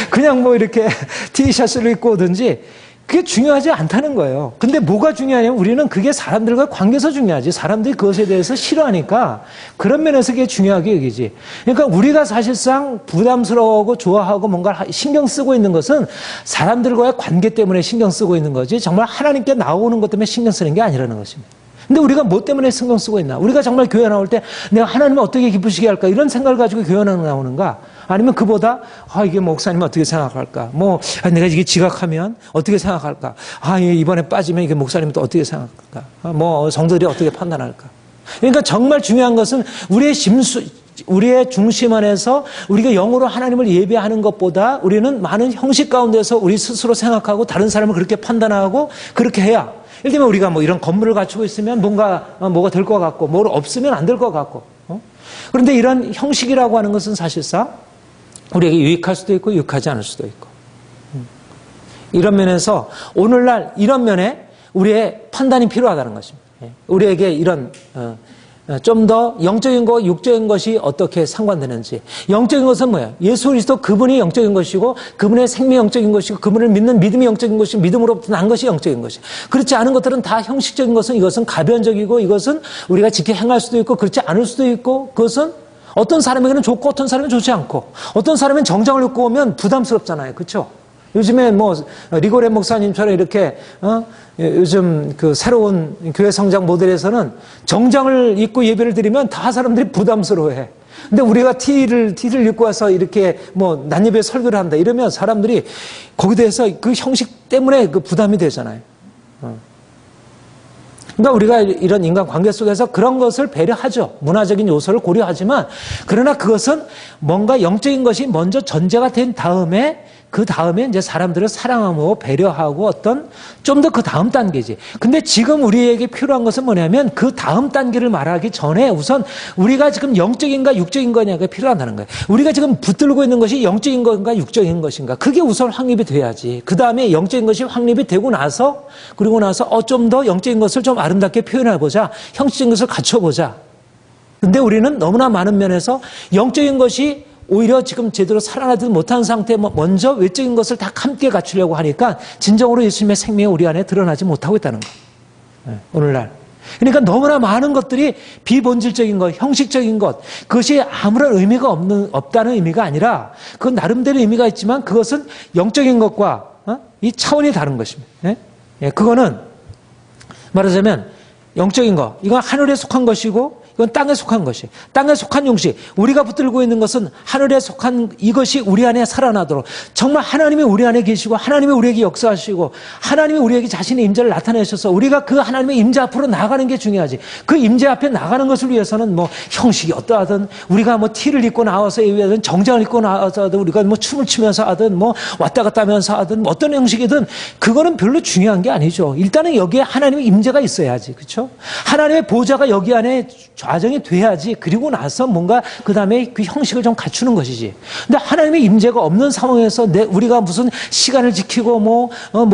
그냥 뭐 이렇게 티셔츠를 입고 오든지 그게 중요하지 않다는 거예요. 근데 뭐가 중요하냐면 우리는 그게 사람들과 관계에서 중요하지. 사람들이 그것에 대해서 싫어하니까 그런 면에서 그게 중요하게 여기지. 그러니까 우리가 사실상 부담스러워하고 좋아하고 뭔가 신경 쓰고 있는 것은 사람들과의 관계 때문에 신경 쓰고 있는 거지 정말 하나님께 나오는 것 때문에 신경 쓰는 게 아니라는 것입니다. 근데 우리가 뭐 때문에 신경 쓰고 있나? 우리가 정말 교회 나올 때 내가 하나님을 어떻게 기쁘시게 할까? 이런 생각을 가지고 교회 나오는가? 아니면 그보다 이게 목사님 어떻게 생각할까? 내가 이게 지각하면 어떻게 생각할까? 이번에 빠지면 이게 목사님은 또 어떻게 생각할까? 성도들이 어떻게 판단할까? 그러니까 정말 중요한 것은 우리의 중심 안에서 우리가 영으로 하나님을 예배하는 것보다 우리는 많은 형식 가운데서 우리 스스로 생각하고 다른 사람을 그렇게 판단하고 그렇게 해야, 예를 들면 우리가 이런 건물을 갖추고 있으면 뭐가 될 것 같고, 뭘 없으면 안 될 것 같고. 그런데 이런 형식이라고 하는 것은 사실상 우리에게 유익할 수도 있고 유익하지 않을 수도 있고. 이런 면에서 오늘날 이런 면에 우리의 판단이 필요하다는 것입니다. 우리에게 이런 좀 더 영적인 것, 육적인 것이 어떻게 상관되는지. 영적인 것은 뭐예요? 예수 그리스도 그분이 영적인 것이고 그분의 생명이 영적인 것이고 그분을 믿는 믿음이 영적인 것이고 믿음으로부터 난 것이 영적인 것이에요. 그렇지 않은 것들은 다 형식적인 것은 이것은 가변적이고 이것은 우리가 지켜 행할 수도 있고 그렇지 않을 수도 있고 그것은 어떤 사람에게는 좋고 어떤 사람은 좋지 않고 어떤 사람은 정장을 입고 오면 부담스럽잖아요. 그렇죠? 요즘에 리고레 목사님처럼 이렇게 요즘 그 새로운 교회 성장 모델에서는 정장을 입고 예배를 드리면 다 사람들이 부담스러워해. 근데 우리가 티를 입고 와서 이렇게 낮 예배 설교를 한다 이러면 사람들이 거기에 대해서 그 형식 때문에 그 부담이 되잖아요. 그러니까 우리가 이런 인간 관계 속에서 그런 것을 배려하죠. 문화적인 요소를 고려하지만 그러나 그것은 뭔가 영적인 것이 먼저 전제가 된 다음에 그 다음에 이제 사람들을 사랑하고 배려하고 어떤 좀 더 그 다음 단계지. 근데 지금 우리에게 필요한 것은 뭐냐면 그 다음 단계를 말하기 전에 우선 우리가 지금 영적인가 육적인 거냐가 필요하다는 거예요. 우리가 지금 붙들고 있는 것이 영적인 건가 육적인 것인가. 그게 우선 확립이 돼야지. 그 다음에 영적인 것이 확립이 되고 나서 그리고 나서 좀 더 영적인 것을 좀 아름답게 표현해보자. 형식적인 것을 갖춰보자. 근데 우리는 너무나 많은 면에서 영적인 것이 오히려 지금 제대로 살아나지 못한 상태에 먼저 외적인 것을 다 함께 갖추려고 하니까 진정으로 예수님의 생명이 우리 안에 드러나지 못하고 있다는 거예요. 오늘날. 그러니까 너무나 많은 것들이 비본질적인 것, 형식적인 것, 그것이 아무런 의미가 없다는 의미가 아니라 그건 나름대로 의미가 있지만 그것은 영적인 것과 이 차원이 다른 것입니다. 그거는 말하자면 영적인 것, 이건 하늘에 속한 것이고 이건 땅에 속한 것이. 땅에 속한 용식. 우리가 붙들고 있는 것은 하늘에 속한 이것이 우리 안에 살아나도록 정말 하나님이 우리 안에 계시고 하나님이 우리에게 역사하시고 하나님이 우리에게 자신의 임재를 나타내셔서 우리가 그 하나님의 임재 앞으로 나가는 게 중요하지. 그 임재 앞에 나가는 것을 위해서는 뭐 형식이 어떠하든 우리가 뭐 티를 입고 나와서 하든 정장을 입고 나와서 하든 우리가 뭐 춤을 추면서 하든 뭐 왔다 갔다 하면서 하든 뭐 어떤 형식이든 그거는 별로 중요한 게 아니죠. 일단은 여기에 하나님의 임재가 있어야지. 그렇죠? 하나님의 보좌가 여기 안에 과정이 돼야지. 그리고 나서 뭔가 그 다음에 그 형식을 좀 갖추는 것이지. 근데 하나님의 임재가 없는 상황에서 우리가 무슨 시간을 지키고 뭐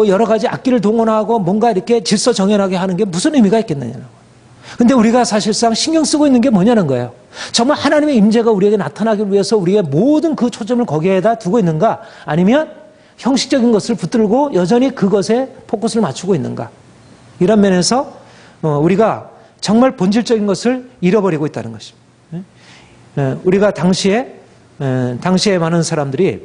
여러 가지 악기를 동원하고 뭔가 이렇게 질서 정연하게 하는 게 무슨 의미가 있겠느냐고. 근데 우리가 사실상 신경 쓰고 있는 게 뭐냐는 거예요. 정말 하나님의 임재가 우리에게 나타나기 위해서 우리의 모든 그 초점을 거기에다 두고 있는가? 아니면 형식적인 것을 붙들고 여전히 그것에 포커스를 맞추고 있는가? 이런 면에서 우리가 정말 본질적인 것을 잃어버리고 있다는 것입니다. 우리가 당시에 많은 사람들이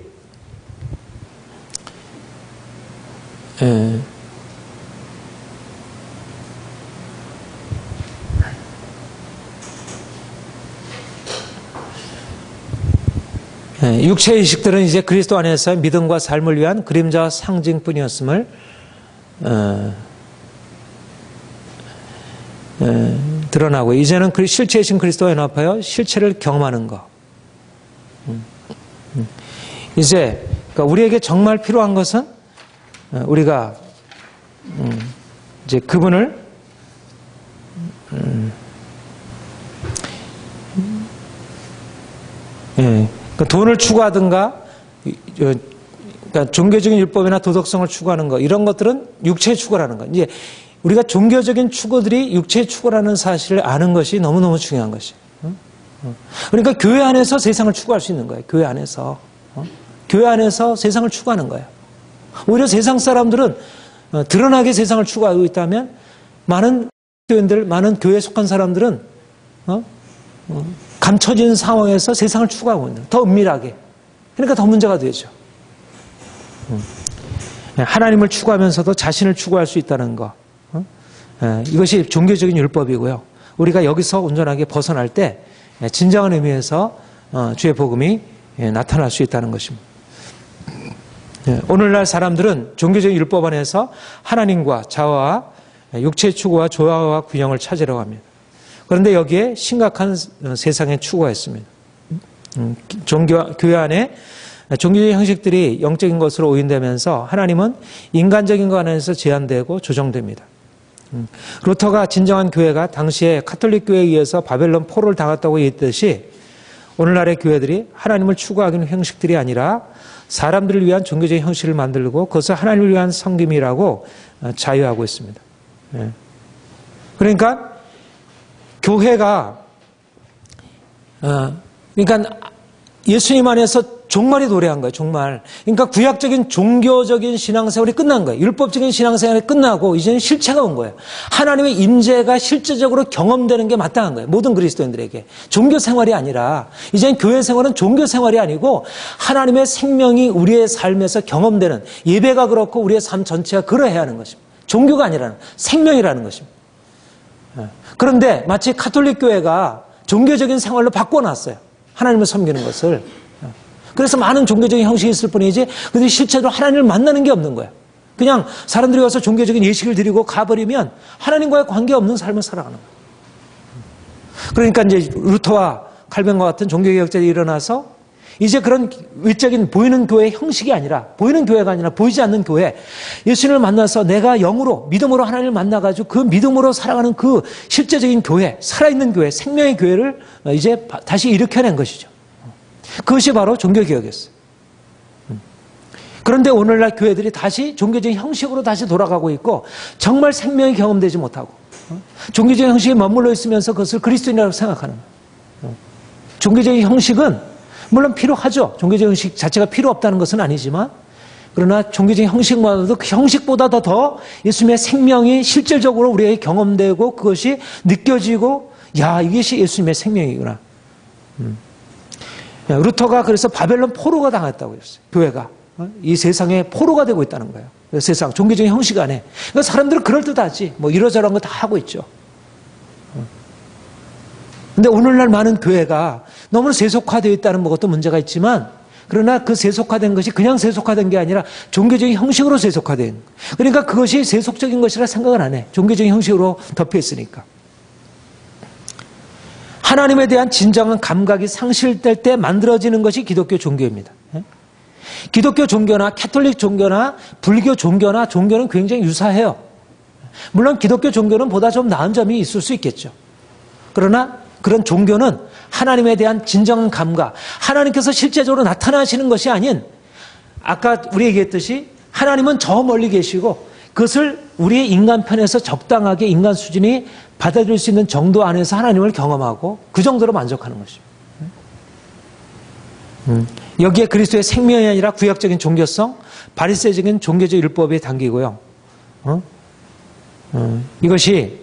6체 의식들은 이제 그리스도 안에서의 믿음과 삶을 위한 그림자 상징뿐이었음을 드러나고 이제는 그 실체이신 그리스도와 연합하여 실체를 경험하는 것. 이제 그러니까 우리에게 정말 필요한 것은 우리가 이제 그분을 그러니까 돈을 추구하든가 그러니까 종교적인 율법이나 도덕성을 추구하는 것 이런 것들은 육체의 추구라는 것. 이제 우리가 종교적인 추구들이 육체의 추구라는 사실을 아는 것이 너무너무 중요한 것이에요. 그러니까 교회 안에서 세상을 추구할 수 있는 거예요. 교회 안에서. 교회 안에서 세상을 추구하는 거예요. 오히려 세상 사람들은 드러나게 세상을 추구하고 있다면 많은 교인들, 많은 교회에 속한 사람들은 감춰진 상황에서 세상을 추구하고 있는 더 은밀하게. 그러니까 더 문제가 되죠. 하나님을 추구하면서도 자신을 추구할 수 있다는 것. 이것이 종교적인 율법이고요. 우리가 여기서 온전하게 벗어날 때 진정한 의미에서 주의 복음이 나타날 수 있다는 것입니다. 오늘날 사람들은 종교적인 율법 안에서 하나님과 자아와 육체의 추구와 조화와 균형을 찾으려고 합니다. 그런데 여기에 심각한 세상의 추구가 있습니다. 교회 안에 종교적 형식들이 영적인 것으로 오인되면서 하나님은 인간적인 것 안에서 제한되고 조정됩니다. 루터가 진정한 교회가 당시에 카톨릭 교회에 의해서 바벨론 포로를 당했다고 얘기했듯이 오늘날의 교회들이 하나님을 추구하기는 형식들이 아니라 사람들을 위한 종교적인 형식을 만들고 그것을 하나님을 위한 섬김이라고 자유하고 있습니다. 그러니까 교회가 그러니까 예수님 안에서 종말이 도래한 거예요. 종말. 그러니까 구약적인 종교적인 신앙생활이 끝난 거예요. 율법적인 신앙생활이 끝나고 이제는 실체가 온 거예요. 하나님의 임재가 실제적으로 경험되는 게 마땅한 거예요. 모든 그리스도인들에게. 종교생활이 아니라 이제는 교회생활은 종교생활이 아니고 하나님의 생명이 우리의 삶에서 경험되는 예배가 그렇고 우리의 삶 전체가 그러해야 하는 것입니다. 종교가 아니라는 생명이라는 것입니다. 그런데 마치 카톨릭 교회가 종교적인 생활로 바꿔놨어요. 하나님을 섬기는 것을. 그래서 많은 종교적인 형식이 있을 뿐이지 그들이 실제로 하나님을 만나는 게 없는 거예요. 그냥 사람들이 와서 종교적인 예식을 드리고 가버리면 하나님과의 관계없는 삶을 살아가는 거예요. 그러니까 이제 루터와 칼빈과 같은 종교개혁자들이 일어나서 이제 그런 외적인 보이는 교회의 형식이 아니라, 보이는 교회가 아니라 보이지 않는 교회, 예수님을 만나서 내가 영으로, 믿음으로 하나님을 만나가지고 그 믿음으로 살아가는 그 실제적인 교회, 살아있는 교회, 생명의 교회를 이제 다시 일으켜낸 것이죠. 그것이 바로 종교개혁이었어요. 그런데 오늘날 교회들이 다시 종교적인 형식으로 다시 돌아가고 있고, 정말 생명이 경험되지 못하고, 종교적인 형식에 머물러 있으면서 그것을 그리스도인이라고 생각하는 거예요. 종교적인 형식은 물론 필요하죠. 종교적 형식 자체가 필요 없다는 것은 아니지만, 그러나 종교적인 형식보다도 그 형식보다 더 예수님의 생명이 실질적으로 우리에게 경험되고 그것이 느껴지고, 야, 이것이 예수님의 생명이구나. 루터가 그래서 바벨론 포로가 당했다고 했어요. 교회가 이 세상에 포로가 되고 있다는 거예요. 세상 종교적인 형식 안에. 그러니까 사람들은 그럴듯하지 뭐 이러저러한 거 다 하고 있죠. 근데 오늘날 많은 교회가 너무 세속화되어 있다는 것도 문제가 있지만, 그러나 그 세속화된 것이 그냥 세속화된 게 아니라 종교적인 형식으로 세속화된. 그러니까 그것이 세속적인 것이라 생각을 안 해. 종교적인 형식으로 덮여 있으니까. 하나님에 대한 진정한 감각이 상실될 때 만들어지는 것이 기독교 종교입니다. 기독교 종교나 캐톨릭 종교나 불교 종교나 종교는 굉장히 유사해요. 물론 기독교 종교는 보다 좀 나은 점이 있을 수 있겠죠. 그러나 그런 종교는 하나님에 대한 진정한 감각, 하나님께서 실제적으로 나타나시는 것이 아닌, 아까 우리 얘기했듯이 하나님은 저 멀리 계시고 그것을 우리의 인간편에서 적당하게 인간 수준이 받아들일 수 있는 정도 안에서 하나님을 경험하고 그 정도로 만족하는 것입니다. 여기에 그리스도의 생명이 아니라 구약적인 종교성, 바리새적인 종교적 율법에 담기고요. 이것이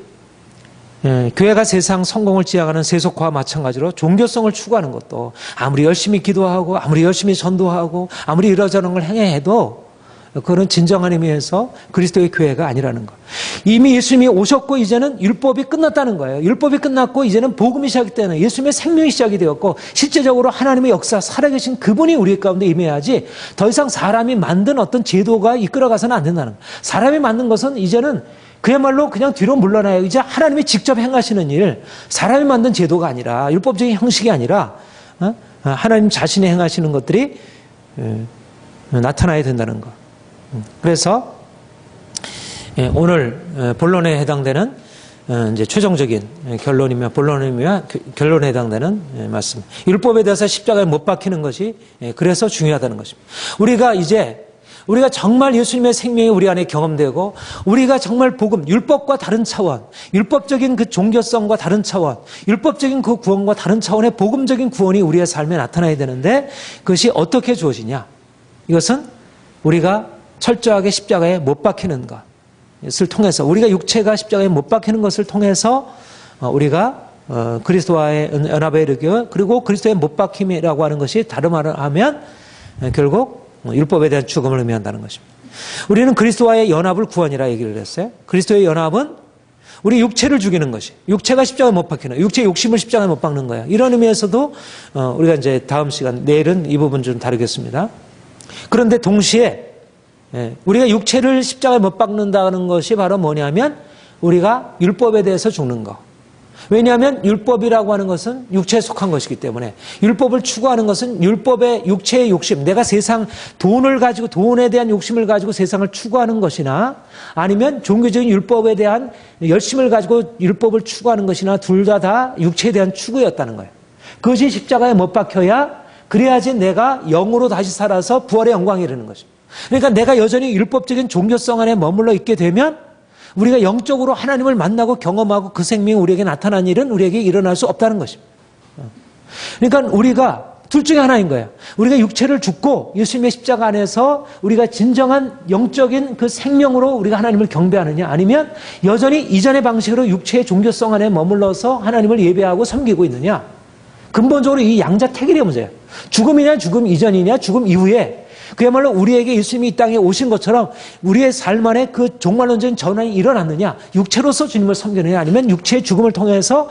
교회가 세상 성공을 지향하는 세속화와 마찬가지로 종교성을 추구하는 것도, 아무리 열심히 기도하고 아무리 열심히 전도하고 아무리 이러저런 걸 행해도 그거는 진정한 의미에서 그리스도의 교회가 아니라는 것. 이미 예수님이 오셨고 이제는 율법이 끝났다는 거예요. 율법이 끝났고 이제는 복음이 시작되는, 예수님의 생명이 시작이 되었고 실제적으로 하나님의 역사, 살아계신 그분이 우리 가운데 임해야지 더 이상 사람이 만든 어떤 제도가 이끌어가서는 안 된다는 거예요. 사람이 만든 것은 이제는 그야말로 그냥 뒤로 물러나요. 이제 하나님이 직접 행하시는 일, 사람이 만든 제도가 아니라, 율법적인 형식이 아니라 하나님 자신이 행하시는 것들이 나타나야 된다는 것. 그래서 오늘 본론에 해당되는 이제 최종적인 결론이며 본론이며 결론에 해당되는 말씀. 율법에 대해서 십자가에 못 박히는 것이 그래서 중요하다는 것입니다. 우리가 정말 예수님의 생명이 우리 안에 경험되고, 우리가 정말 복음, 율법과 다른 차원, 율법적인 그 종교성과 다른 차원, 율법적인 그 구원과 다른 차원의 복음적인 구원이 우리의 삶에 나타나야 되는데, 그것이 어떻게 주어지냐? 이것은 우리가 철저하게 십자가에 못 박히는 것을 통해서, 우리가 육체가 십자가에 못 박히는 것을 통해서 우리가 그리스도와의 연합에 이르고, 그리고 그리스도의 못 박힘이라고 하는 것이 다른 말을 하면 결국 율법에 대한 죽음을 의미한다는 것입니다. 우리는 그리스도와의 연합을 구원이라 얘기를 했어요. 그리스도의 연합은 우리 육체를 죽이는 것이, 육체가 십자가에 못 박히는, 육체의 욕심을 십자가에 못 박는 거예요. 이런 의미에서도 우리가 이제 다음 시간, 내일은 이 부분 좀 다루겠습니다. 그런데 동시에 우리가 육체를 십자가에 못 박는다는 것이 바로 뭐냐면 우리가 율법에 대해서 죽는 거. 왜냐하면 율법이라고 하는 것은 육체에 속한 것이기 때문에, 율법을 추구하는 것은 율법의 육체의 욕심, 내가 세상 돈을 가지고, 돈에 대한 욕심을 가지고 세상을 추구하는 것이나, 아니면 종교적인 율법에 대한 열심을 가지고 율법을 추구하는 것이나, 둘 다 육체에 대한 추구였다는 거예요. 그것이 십자가에 못 박혀야, 그래야지 내가 영으로 다시 살아서 부활의 영광에 이르는 것입니다. 그러니까 내가 여전히 율법적인 종교성 안에 머물러 있게 되면 우리가 영적으로 하나님을 만나고 경험하고 그 생명이 우리에게 나타난 일은 우리에게 일어날 수 없다는 것입니다. 그러니까 우리가 둘 중에 하나인 거예요. 우리가 육체를 죽고 예수님의 십자가 안에서 우리가 진정한 영적인 그 생명으로 우리가 하나님을 경배하느냐, 아니면 여전히 이전의 방식으로 육체의 종교성 안에 머물러서 하나님을 예배하고 섬기고 있느냐. 근본적으로 이 양자택일의 문제예요. 죽음이냐, 죽음 이전이냐, 죽음 이후에 그야말로 우리에게 예수님이 이 땅에 오신 것처럼 우리의 삶 안에 그 종말론적인 전환이 일어났느냐, 육체로서 주님을 섬기느냐, 아니면 육체의 죽음을 통해서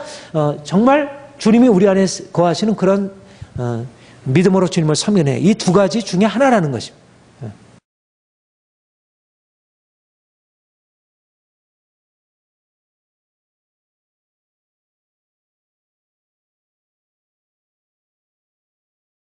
정말 주님이 우리 안에 거하시는 그런 믿음으로 주님을 섬기느냐, 이 두 가지 중에 하나라는 것입니다.